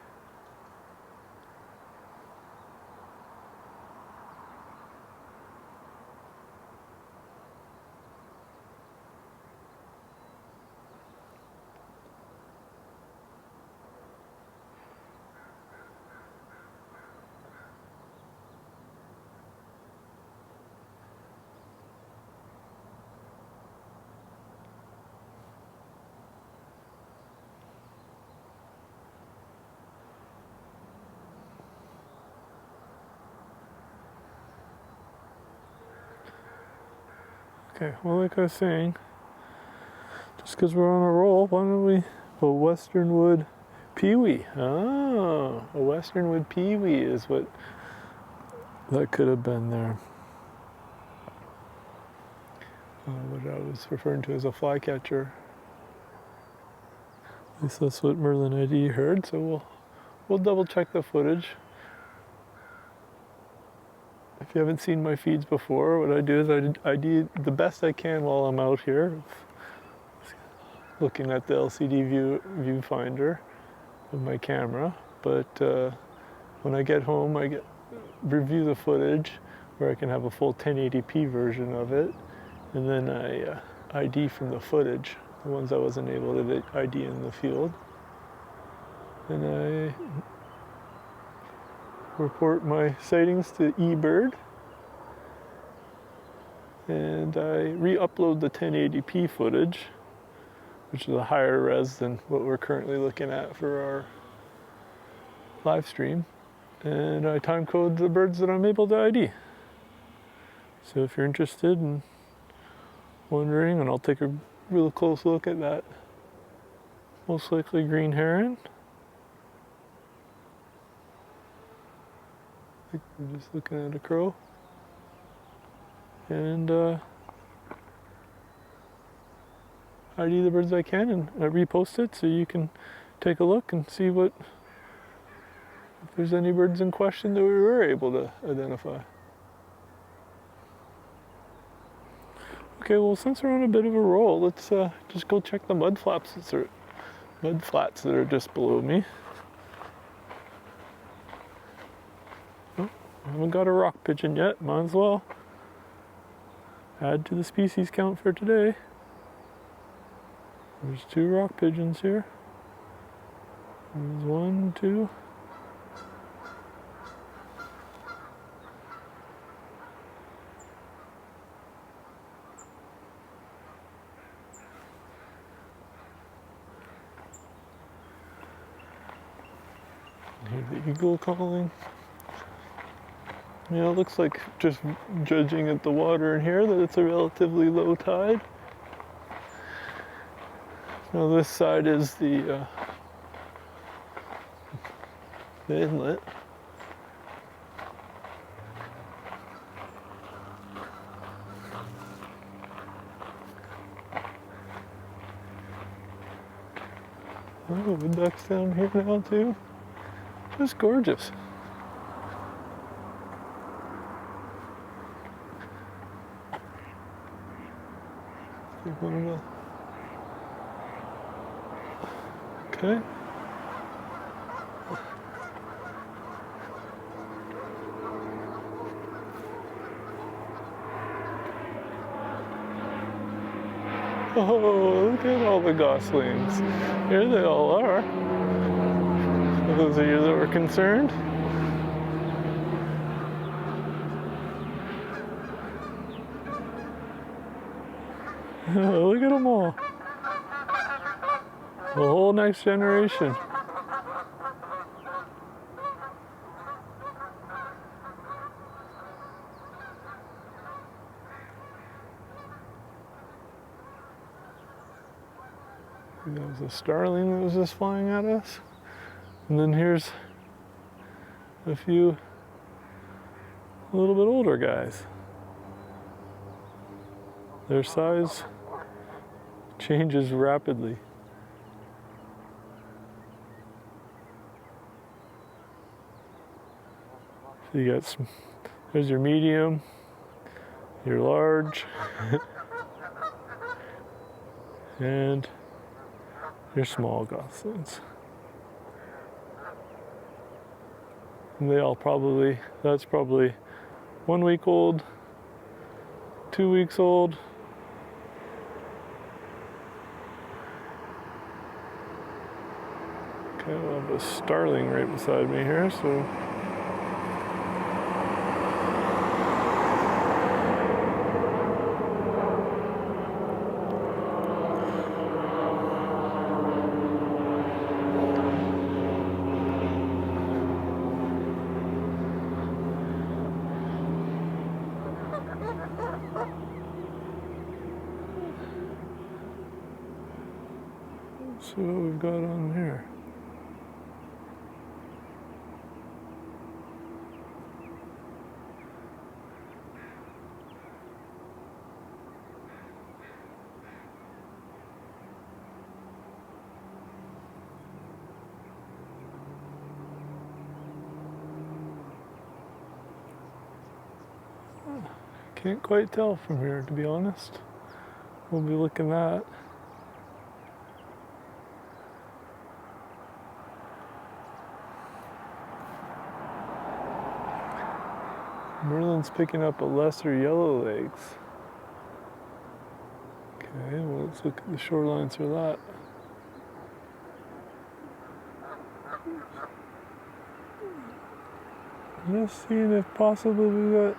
Okay, well, like I was saying, just because we're on a roll, why don't we, a westernwood peewee. Oh, a westernwood peewee is what that could have been there. What I was referring to as a flycatcher. At least that's what Merlin ID heard, so we'll double check the footage. If you haven't seen my feeds before, what I do is I ID the best I can while I'm out here, looking at the LCD viewfinder of my camera. But when I get home, I review the footage where I can have a full 1080p version of it, and then I ID from the footage, the ones I wasn't able to ID in the field, and I report my sightings to eBird, and I re-upload the 1080p footage, which is a higher res than what we're currently looking at for our live stream, and I time code the birds that I'm able to ID. So if you're interested and wondering, and I'll take a real close look at that most likely green heron. I think we're just looking at a crow. And ID the birds I can, and I repost it so you can take a look and see if there's any birds in question that we were able to identify. Okay, well, since we're on a bit of a roll, let's just go check the mud flats that are just below me. Oh, I haven't got a rock pigeon yet. Might as well add to the species count for today. There's 2 rock pigeons here. There's 1, 2. Hear the eagle calling. Yeah, it looks like, just judging at the water in here, that it's a relatively low tide. Now this side is the inlet. Oh, the ducks down here now too. Just gorgeous. Okay. Oh, look at all the goslings. Here they all are. For those of you that were concerned. Oh, look at them all. The whole next generation. That was a starling that was just flying at us. And then here's a few a little bit older guys. Their size changes rapidly. So you got there's your medium, your large, and your small goslings. And they all probably, that's probably 1 week old, 2 weeks old. Okay, we'll have a starling right beside me here, so. Let's see what we've got on here. Can't quite tell from here, to be honest. We'll be looking at. Merlin's picking up a lesser yellow legs. Okay, well, let's look at the shorelines for that. Just seeing if possibly we got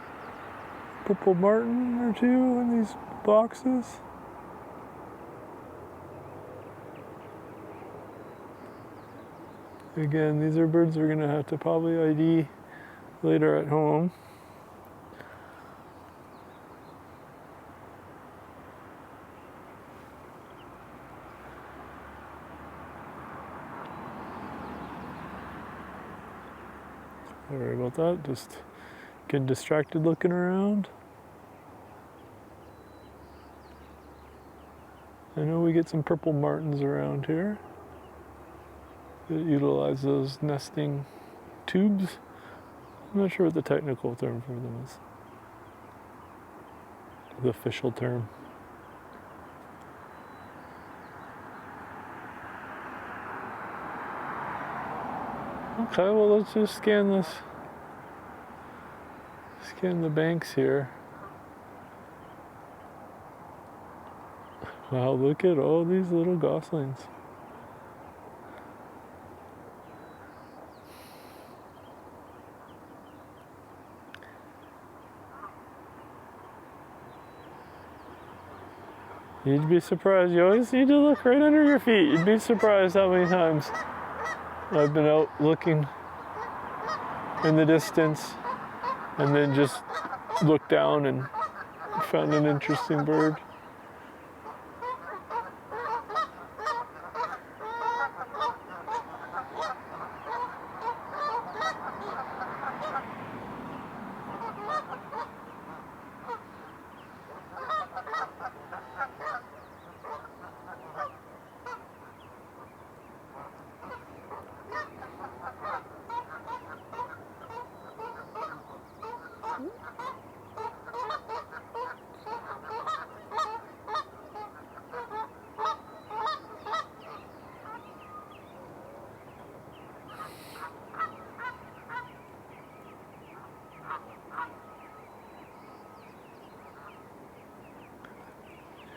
purple martin or two in these boxes. Again, these are birds we're gonna have to probably ID later at home. Sorry about that, just getting distracted looking around. I know we get some purple martins around here that utilize those nesting tubes. I'm not sure what the technical term for them is. The official term. Okay, well, let's just scan this. Scan the banks here. Wow, look at all these little goslings. You'd be surprised. You always need to look right under your feet. You'd be surprised how many times I've been out looking in the distance and then just looked down and found an interesting bird.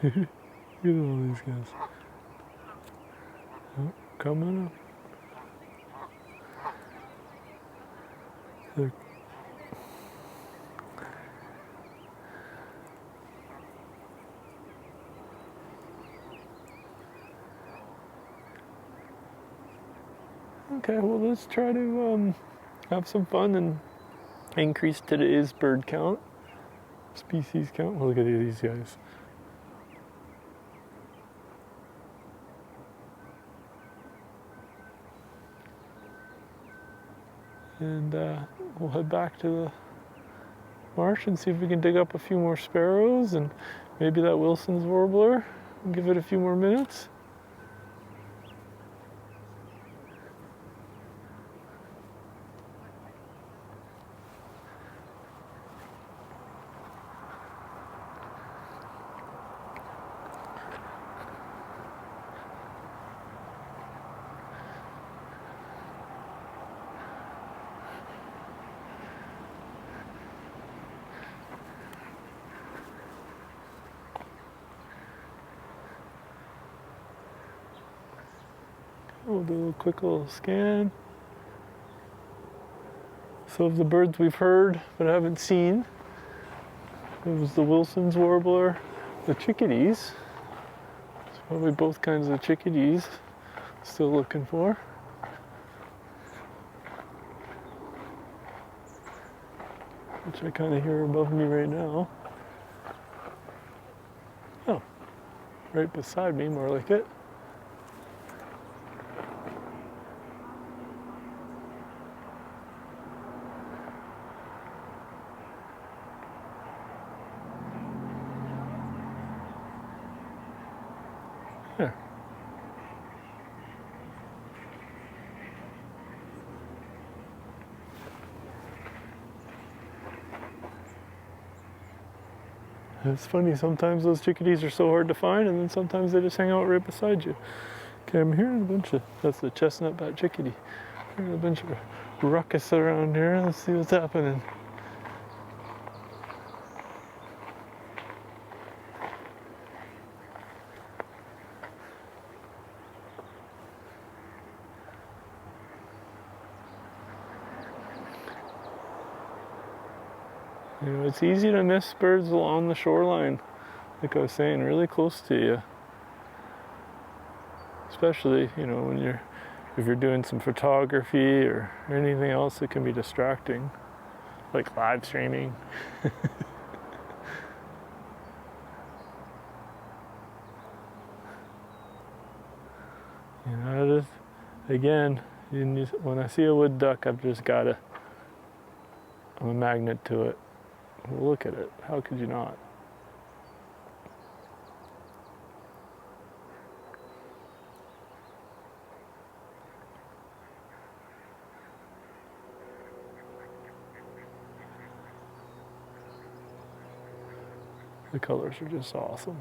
Look at all these guys. Oh, coming up. They're okay, well, let's try to have some fun and increase today's bird count, species count. Well, look at these guys. And we'll head back to the marsh and see if we can dig up a few more sparrows and maybe that Wilson's warbler and give it a few more minutes. We'll do a quick little scan. So of the birds we've heard but haven't seen, it was the Wilson's warbler, the chickadees. It's probably both kinds of chickadees still looking for. Which I kind of hear above me right now. Oh, right beside me, more like it. There. It's funny, sometimes those chickadees are so hard to find, and then sometimes they just hang out right beside you. Okay, I'm hearing a bunch of, that's the Chestnut-backed Chickadee. I'm hearing a bunch of ruckus around here. Let's see what's happening. You know, it's easy to miss birds along the shoreline, like I was saying, really close to you. Especially, you know, when if you're doing some photography or anything else that can be distracting, like live streaming. You know, just, again, when I see a wood duck, I've just got to, I'm a magnet to it. Well, look at it. How could you not? The colors are just awesome.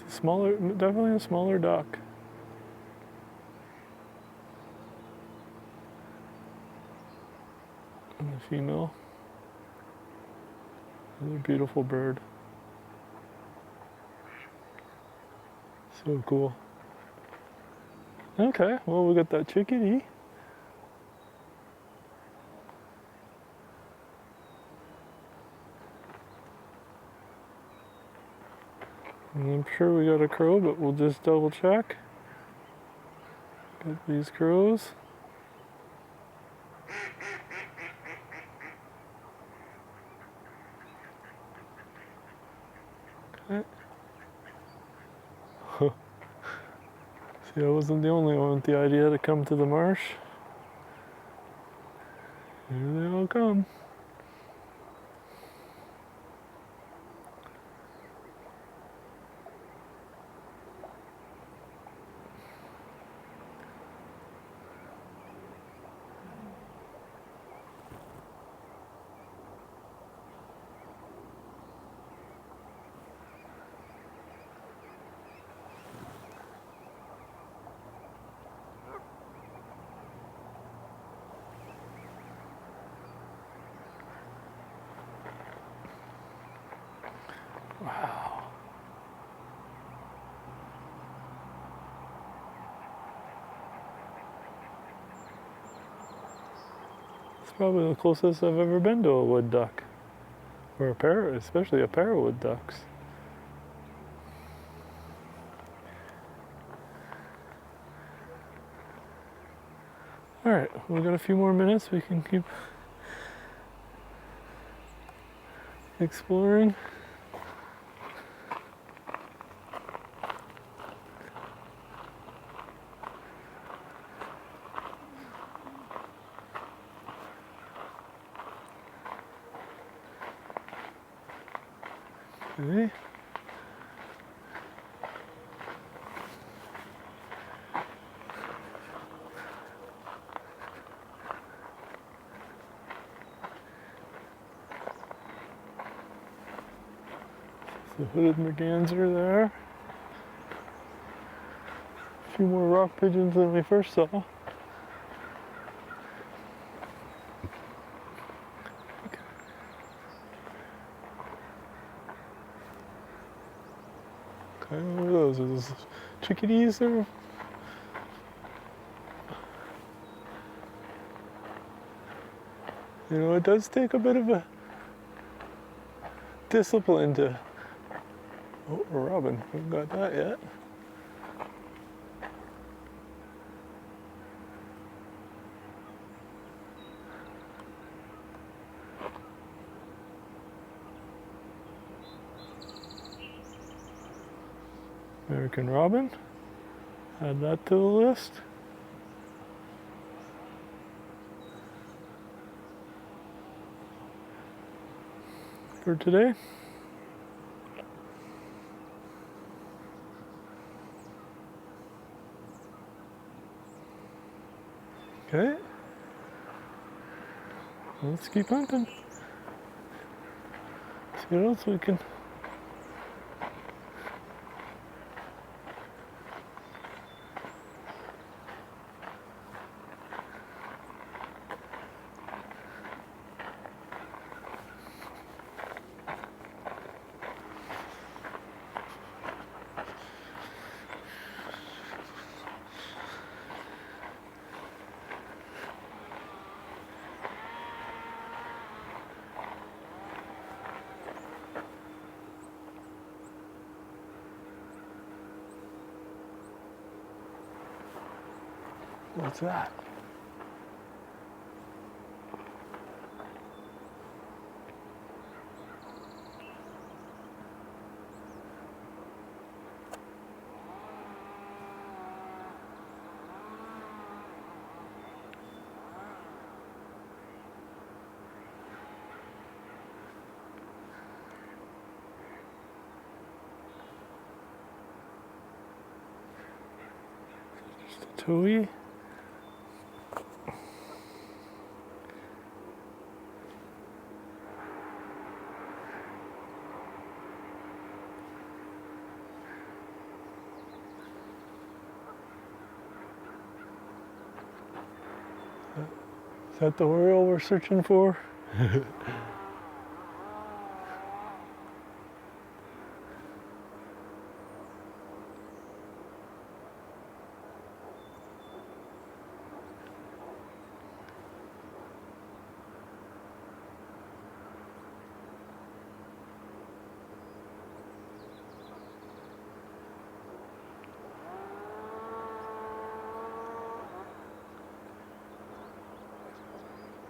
Smaller, definitely a smaller duck. And the female. Another beautiful bird. So cool. Okay, well, we got that chickadee. And I'm sure we got a crow, but we'll just double check. Got these crows. Okay. See, I wasn't the only one with the idea to come to the marsh. Here they all come. Wow. It's probably the closest I've ever been to a wood duck. Or a pair, especially a pair of wood ducks. All right, we've got a few more minutes. We can keep exploring. Okay. The hooded Merganser there. A few more rock pigeons than we first saw. Okay, what are those? Are those chickadees or? You know, it does take a bit of a discipline to. Oh, a robin. Haven't got that yet. American robin. Add that to the list. For today. Okay. Let's keep hunting. See what else we can. What's that? Just a Towhee. Is that the Oriole we're searching for?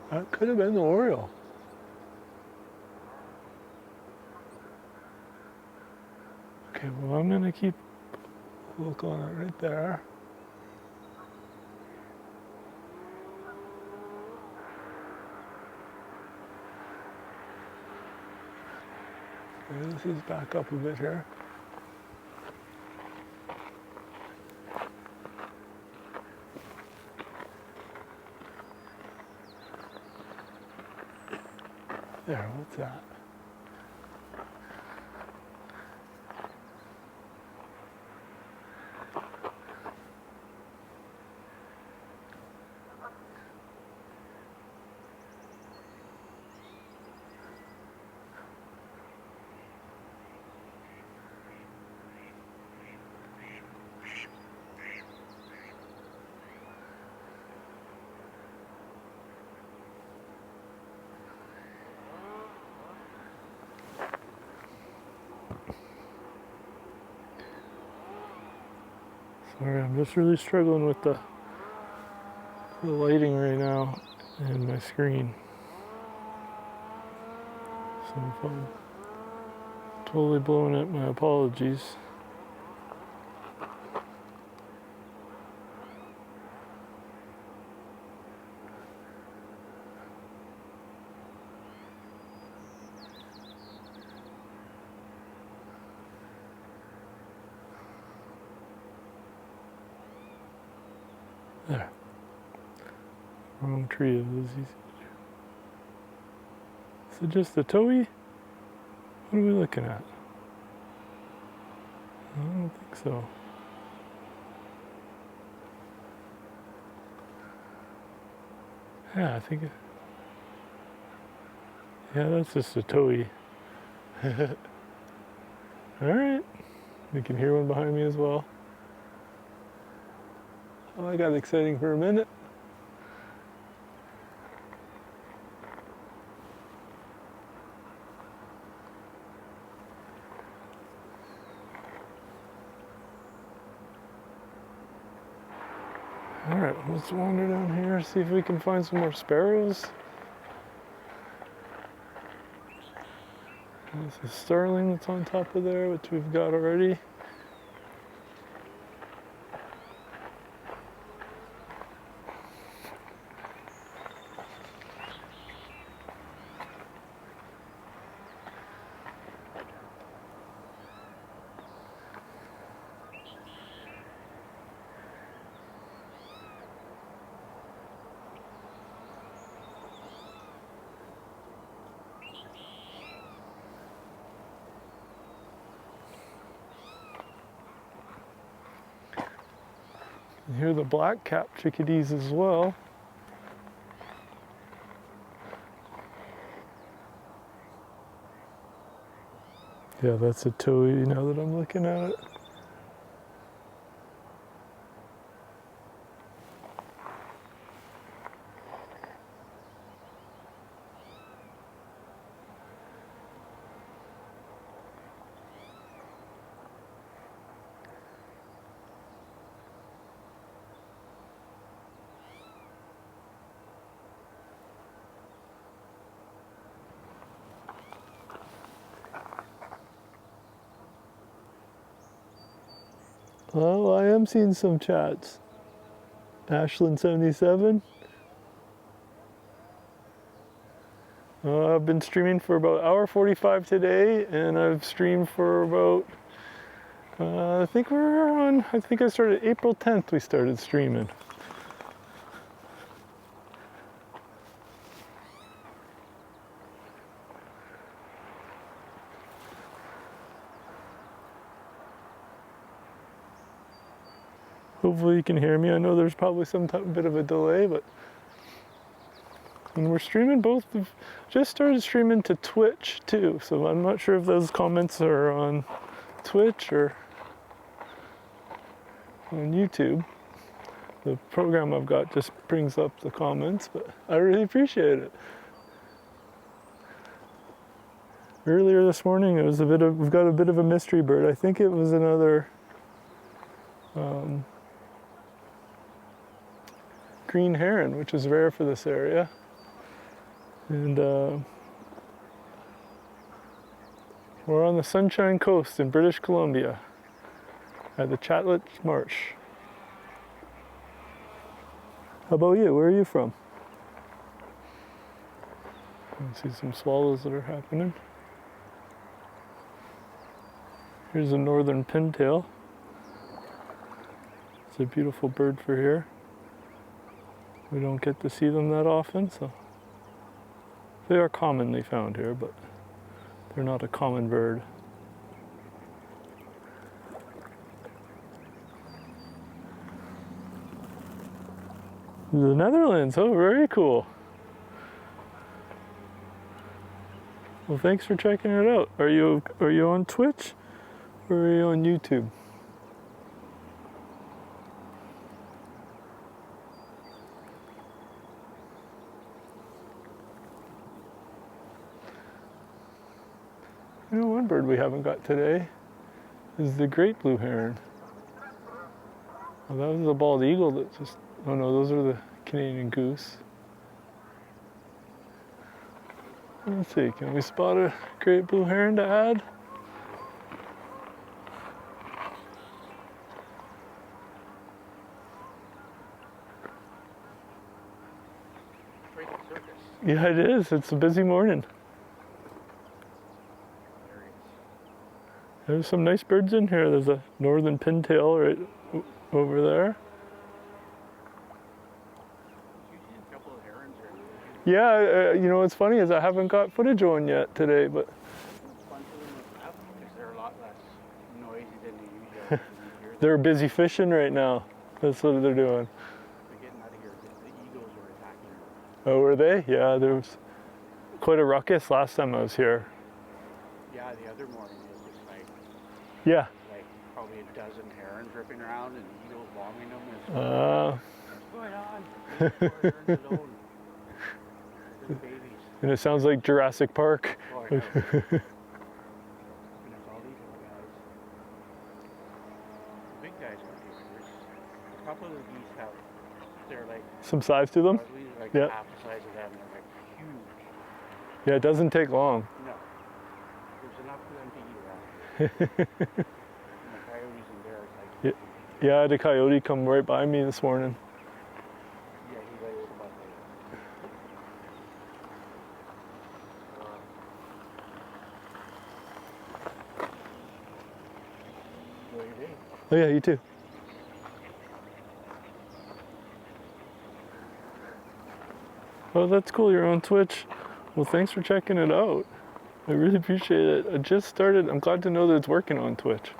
That could have been the Oriole. Okay, well, I'm gonna keep a look on it right there. Okay, this is back up a bit here. There, what's that? Sorry, I'm just really struggling with the lighting right now and my screen. So if I'm totally blowing it, my apologies. There. Wrong tree of those. Is it just the Towhee? What are we looking at? I don't think so. Yeah, I think it, yeah, that's just a Towhee. All right, you can hear one behind me as well. Oh, I got exciting for a minute. All right, let's wander down here, see if we can find some more sparrows. There's a starling that's on top of there, which we've got already. And here are the black-capped chickadees as well. Yeah, that's a Towhee now that I'm looking at it. Oh, I am seeing some chats. Ashland77. I've been streaming for about 1:45 today, and I've streamed for about, I think I started April 10th, we started streaming. Hopefully you can hear me. I know there's probably some bit of a delay, but and we're streaming both. We've just started streaming to Twitch too, so I'm not sure if those comments are on Twitch or on YouTube. The program I've got just brings up the comments, but I really appreciate it. Earlier this morning, we've got a bit of a mystery bird. I think it was another green heron, which is rare for this area. And we're on the Sunshine Coast in British Columbia at the Sechelt Marsh. How about you? Where are you from? I see some swallows that are happening. Here's a northern pintail. It's a beautiful bird for here. We don't get to see them that often, so they are commonly found here, but they're not a common bird. The Netherlands, oh, very cool. Well, thanks for checking it out. Are you on Twitch or are you on YouTube? You know, one bird we haven't got today is the great blue heron. Well, that was a bald eagle that just, oh no, those are the Canadian goose. Let's see, can we spot a great blue heron to add? Right at the surface. Yeah, it is. It's a busy morning. There's some nice birds in here. There's a northern pintail right over there. You see a couple of herons or Yeah, you know what's funny is I haven't got footage on yet today, but a bunch of them up because they're a lot less noisy than they usually They're busy fishing right now. That's what they're doing. They're getting out of here because the eagles were attacking them. Oh, were they? Yeah, there was quite a ruckus last time I was here. Yeah, the other morning it was just Yeah. like probably a dozen herons ripping around and eagles bombing them. What's going on? Poor herons alone. The babies. And it sounds like Jurassic Park. Oh, I know. And there's all these little guys. The big guys aren't here. There's a couple of the geese have, they're like, Some size to them? probably like Yeah. half the size of them. They're like huge. Yeah, it doesn't take long. No. There's enough for them to eat around. And the coyotes in there is like, Yeah. Yeah, I had a coyote come right by me this morning. yeah, he likes the butt Enjoy your day. Oh yeah, you too. Oh, that's cool. You're on Twitch. Well, thanks for checking it out. I really appreciate it. I just started. I'm glad to know that it's working on Twitch.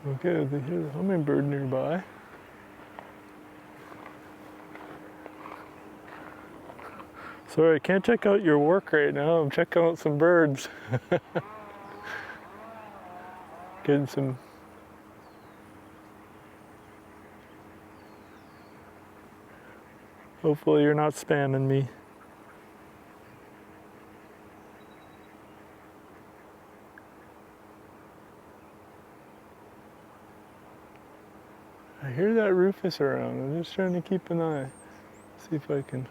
Okay, here's a hummingbird nearby. Sorry, I can't check out your work right now. I'm checking out some birds. Getting some. Hopefully you're not spamming me. I hear that Rufous around. I'm just trying to keep an eye. See if I can.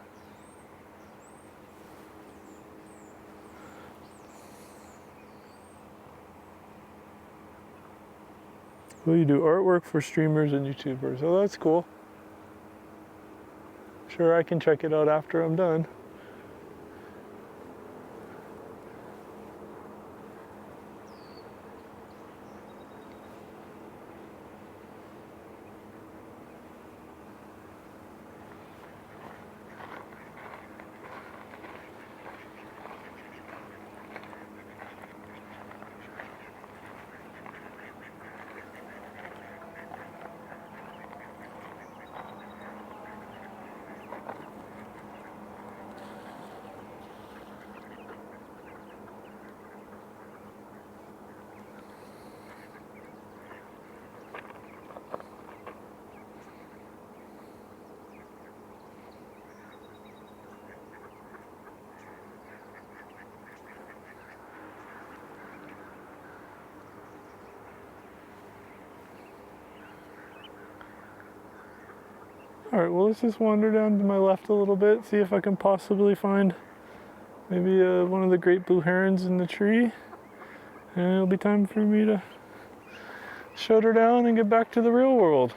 Well, you do artwork for streamers and YouTubers. Oh, that's cool. Sure, I can check it out after I'm done. Alright, well let's just wander down to my left a little bit, see if I can possibly find maybe one of the great blue herons in the tree. And it'll be time for me to shut her down and get back to the real world.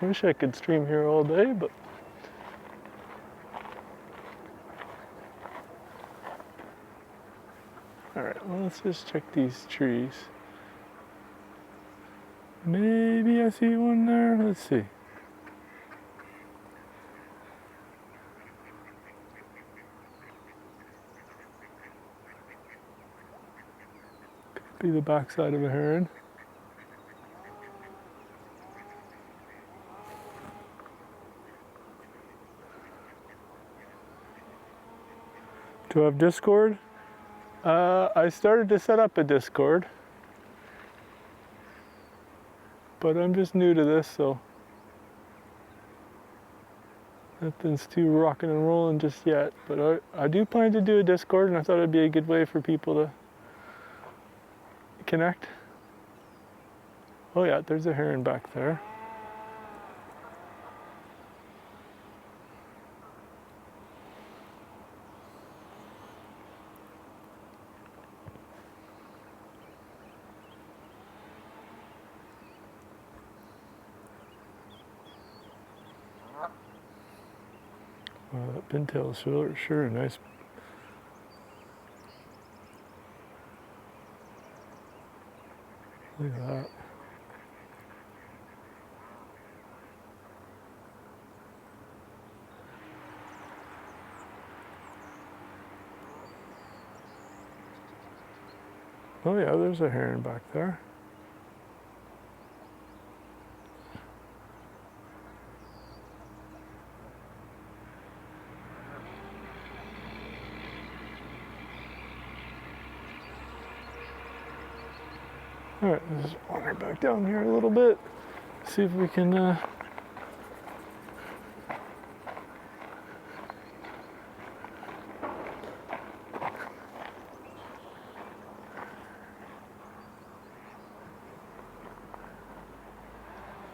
I wish I could stream here all day, but... Alright, well let's just check these trees. Maybe I see one there, let's see. Be the backside of a heron. Do I have Discord? I started to set up a Discord. but I'm just new to this, so nothing's too rocking and rolling just yet. But I do plan to do a Discord, and I thought it'd be a good way for people to connect. Oh yeah, there's a heron back there. Wow, that pintail is sure nice. Look at that. Oh yeah, there's a heron back there. All right, let's just wander back down here a little bit. See if we can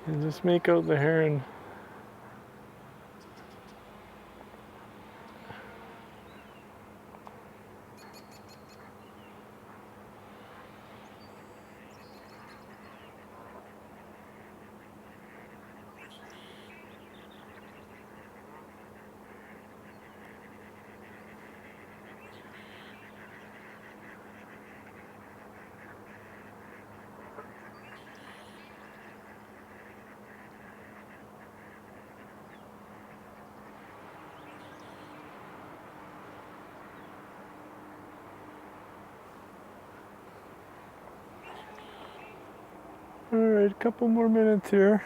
and just make out the heron. All right, a couple more minutes here.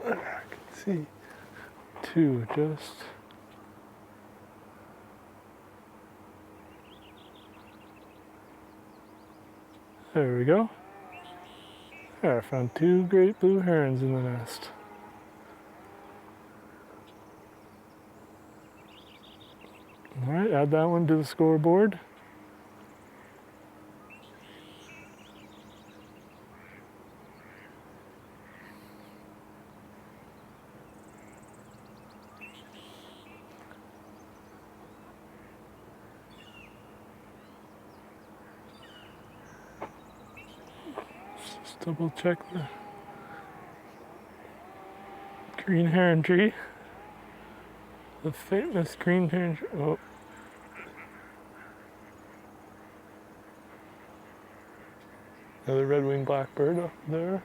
I can see two just. There we go. There, I found two great blue herons in the nest. All right, add that one to the scoreboard. Just double check the green heron tree. The famous green heron tree. Oh. Another red-winged blackbird up there.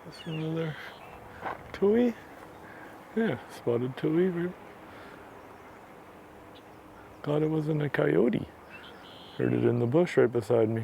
That's another Towhee. Yeah, spotted Towhee. Right. Glad it wasn't a coyote. Heard it in the bush right beside me.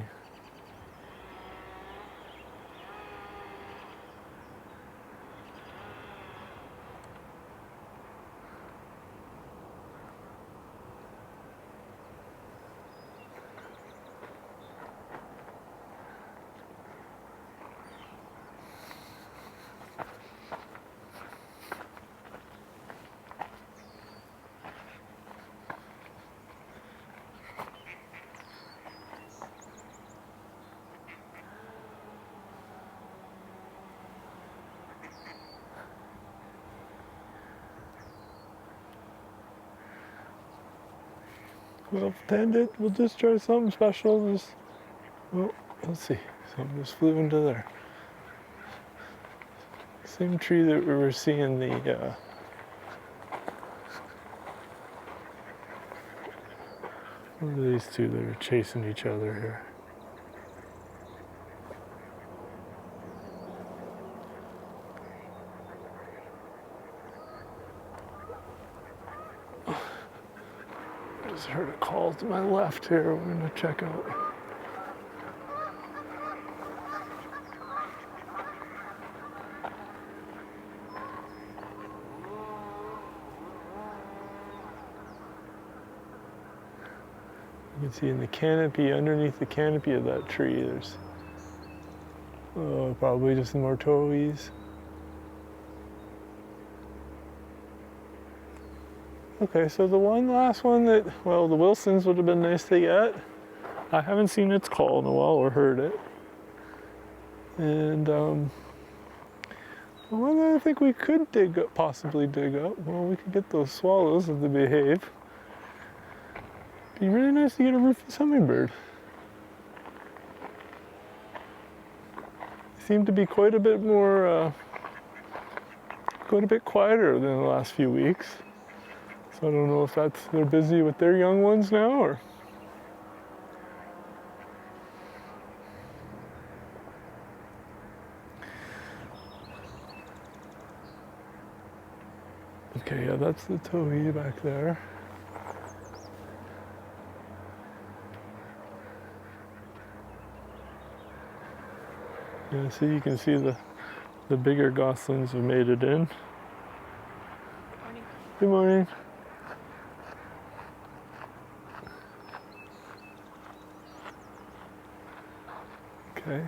Well tended. We'll just try something special. Just, well, let's see. Something just flew into there. Same tree that we were seeing the. What are these two that are chasing each other here? I just heard a call to my left here. We're gonna check out. You can see in the canopy, underneath the canopy of that tree, there's probably just more Towhees. Okay, so the last one that, well, the Wilsons would have been nice to get. I haven't seen its call in a while or heard it. And the one that I think we could possibly dig up, well, we could get those swallows if they behave. Be really nice to get a Rufous Hummingbird. They seem to be quite a bit more, quite a bit quieter than the last few weeks. So I don't know if they're busy with their young ones now or. Okay, yeah, that's the Towhee back there. Yeah, see, you can see the bigger goslings have made it in. Morning. Good morning. Okay.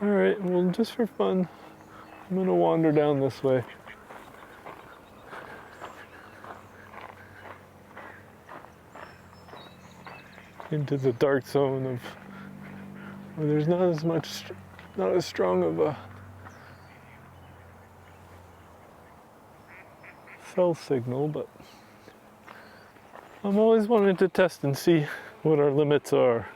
All right, well, just for fun, I'm gonna wander down this way. Into the dark zone of where there's not as strong of a cell signal, but I'm always wanting to test and see what our limits are.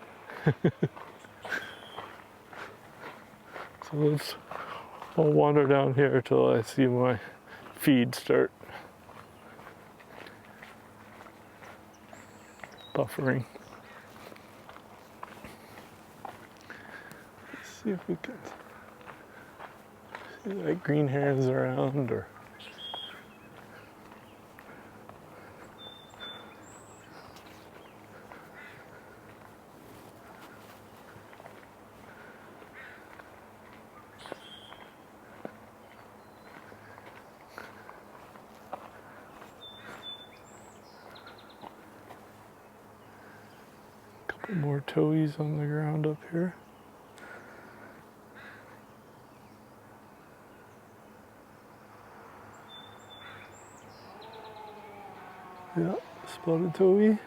So I'll wander down here till I see my feed start buffering. Let's see if we can see like green herons around or. More Towhees on the ground up here. Yeah, spotted Towhee.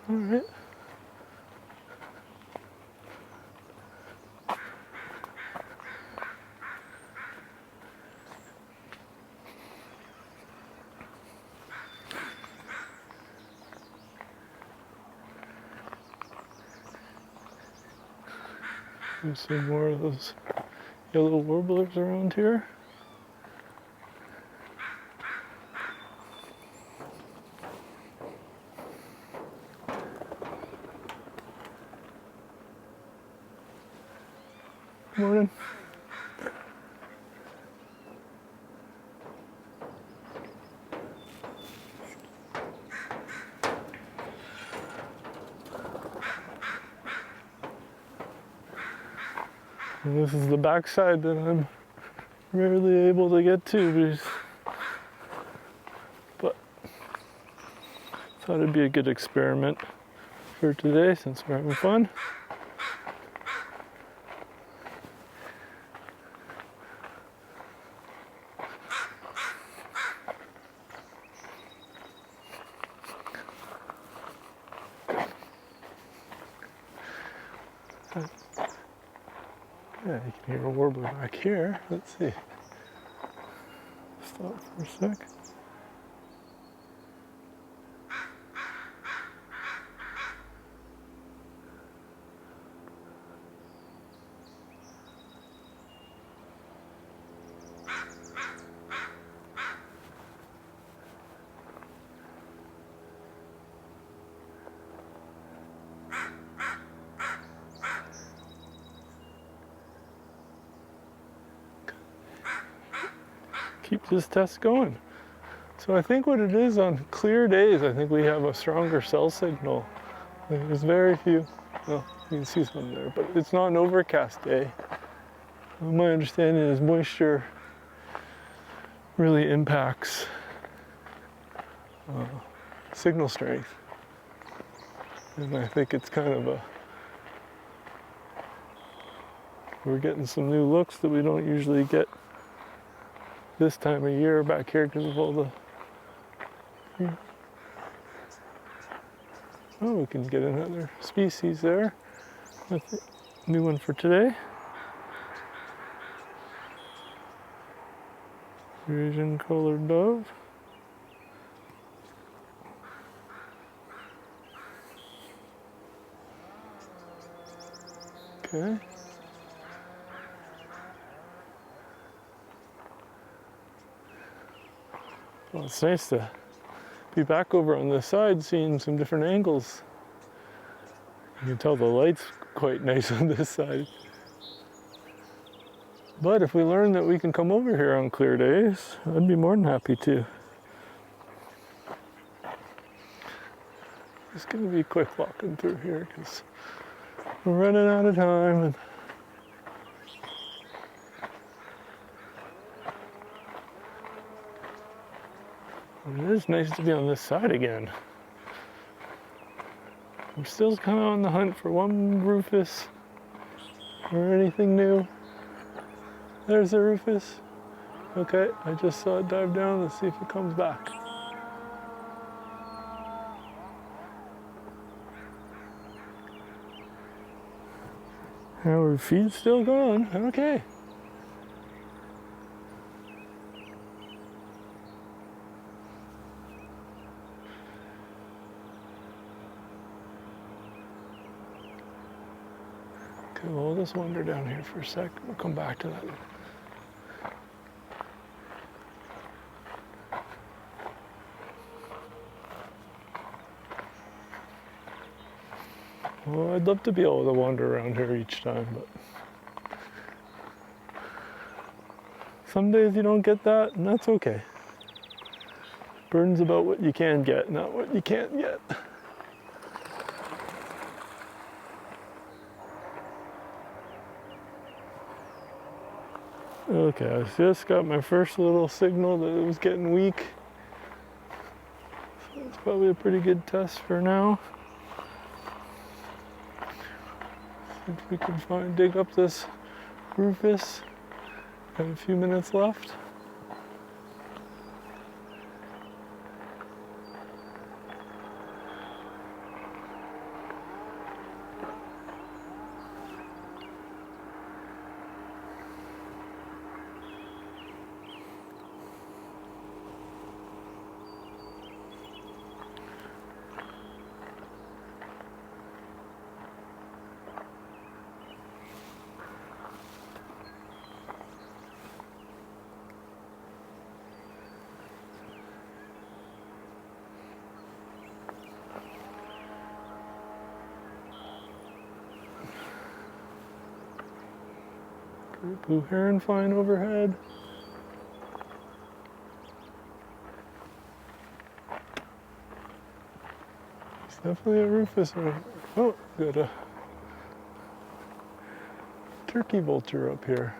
All right. There's some more of those yellow warblers around here. Good morning. And this is the backside that I'm rarely able to get to, but thought it'd be a good experiment for today since we're having fun. Yeah, you can hear a warbler back here. Let's see. Stop for a sec. Keep this test going. So I think what it is on clear days, I think we have a stronger cell signal. Like, there's very few, well, you can see some there, but it's not an overcast day. My understanding is moisture really impacts signal strength. And I think it's kind of a, we're getting some new looks that we don't usually get this time of year back here because of all the, oh, we can get another species there. That's a new one for today. Eurasian Collared-Dove. Okay. Well, it's nice to be back over on this side, seeing some different angles. You can tell the light's quite nice on this side. But if we learn that we can come over here on clear days, I'd be more than happy to. It's going to be quick walking through here because we're running out of time. And it is nice to be on this side again. I'm still kind of on the hunt for one Rufous or anything new. There's a Rufous. Okay, I just saw it dive down. Let's see if it comes back. Our feed's still going. Okay. Okay, well, we'll just wander down here for a sec. We'll come back to that. Well, I'd love to be able to wander around here each time, but some days you don't get that, and that's okay. Birding's about what you can get, not what you can't get. Okay, I just got my first little signal that it was getting weak. So it's probably a pretty good test for now. See if we can dig up this Rufous. Got a few minutes left. Blue heron flying overhead. It's definitely a Rufous. Oh, got a turkey vulture up here.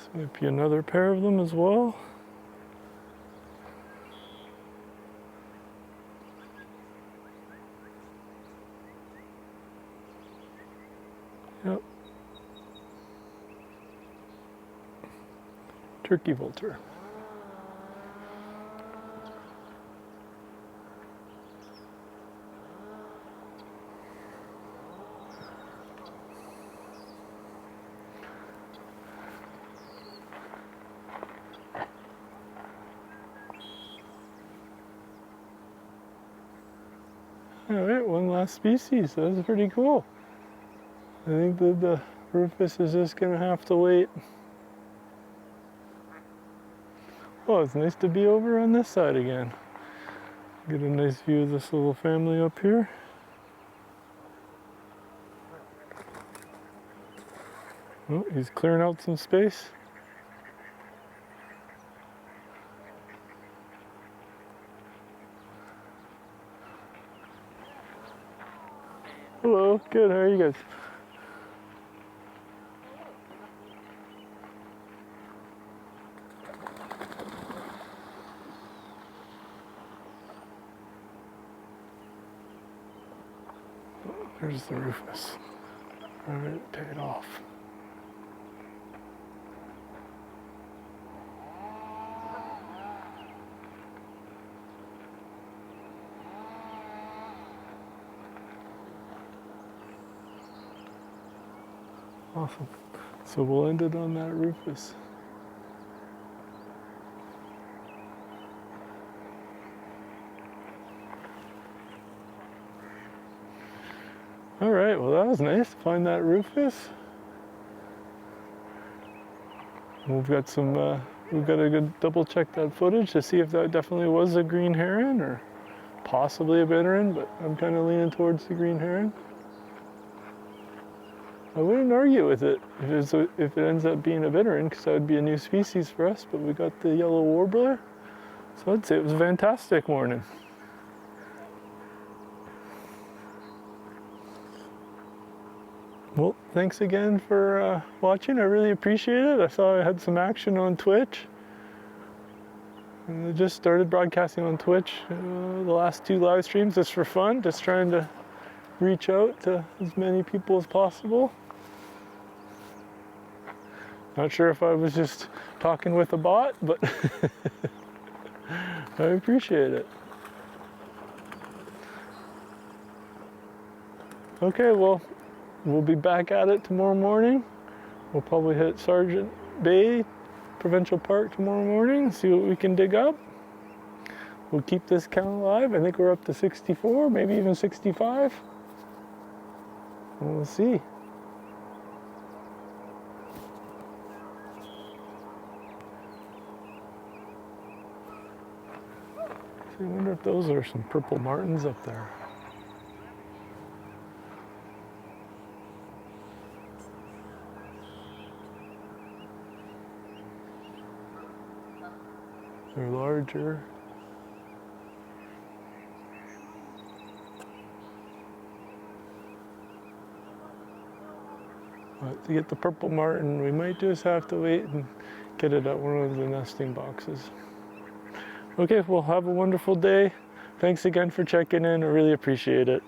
This might be another pair of them as well. Yep. Turkey vulture. All right, one last species. That was pretty cool. I think that the Rufous is just gonna have to wait. Oh, it's nice to be over on this side again. Get a nice view of this little family up here. Oh, he's clearing out some space. Hello, good, how are you guys? Oh, there's the Rufous. I'm going to take it off. Awesome. So we'll end it on that Rufous. All right, well that was nice to find that Rufous. We've got some, we've got to go double check that footage to see if that definitely was a green heron or possibly a bittern, but I'm kind of leaning towards the green heron. I wouldn't argue with it if it ends up being a bittern, because that would be a new species for us, but we got the yellow warbler. So I'd say it was a fantastic morning. Well, thanks again for watching. I really appreciate it. I saw I had some action on Twitch. And I just started broadcasting on Twitch the last 2 live streams just for fun, just trying to reach out to as many people as possible. Not sure if I was just talking with a bot, but I appreciate it. Okay, well, we'll be back at it tomorrow morning. We'll probably hit Sargent Bay Provincial Park tomorrow morning, see what we can dig up. We'll keep this count alive. I think we're up to 64, maybe even 65. We'll see. I wonder if those are some purple martins up there. They're larger. But to get the purple martin, we might just have to wait and get it at one of the nesting boxes. Okay, well, have a wonderful day. Thanks again for checking in. I really appreciate it.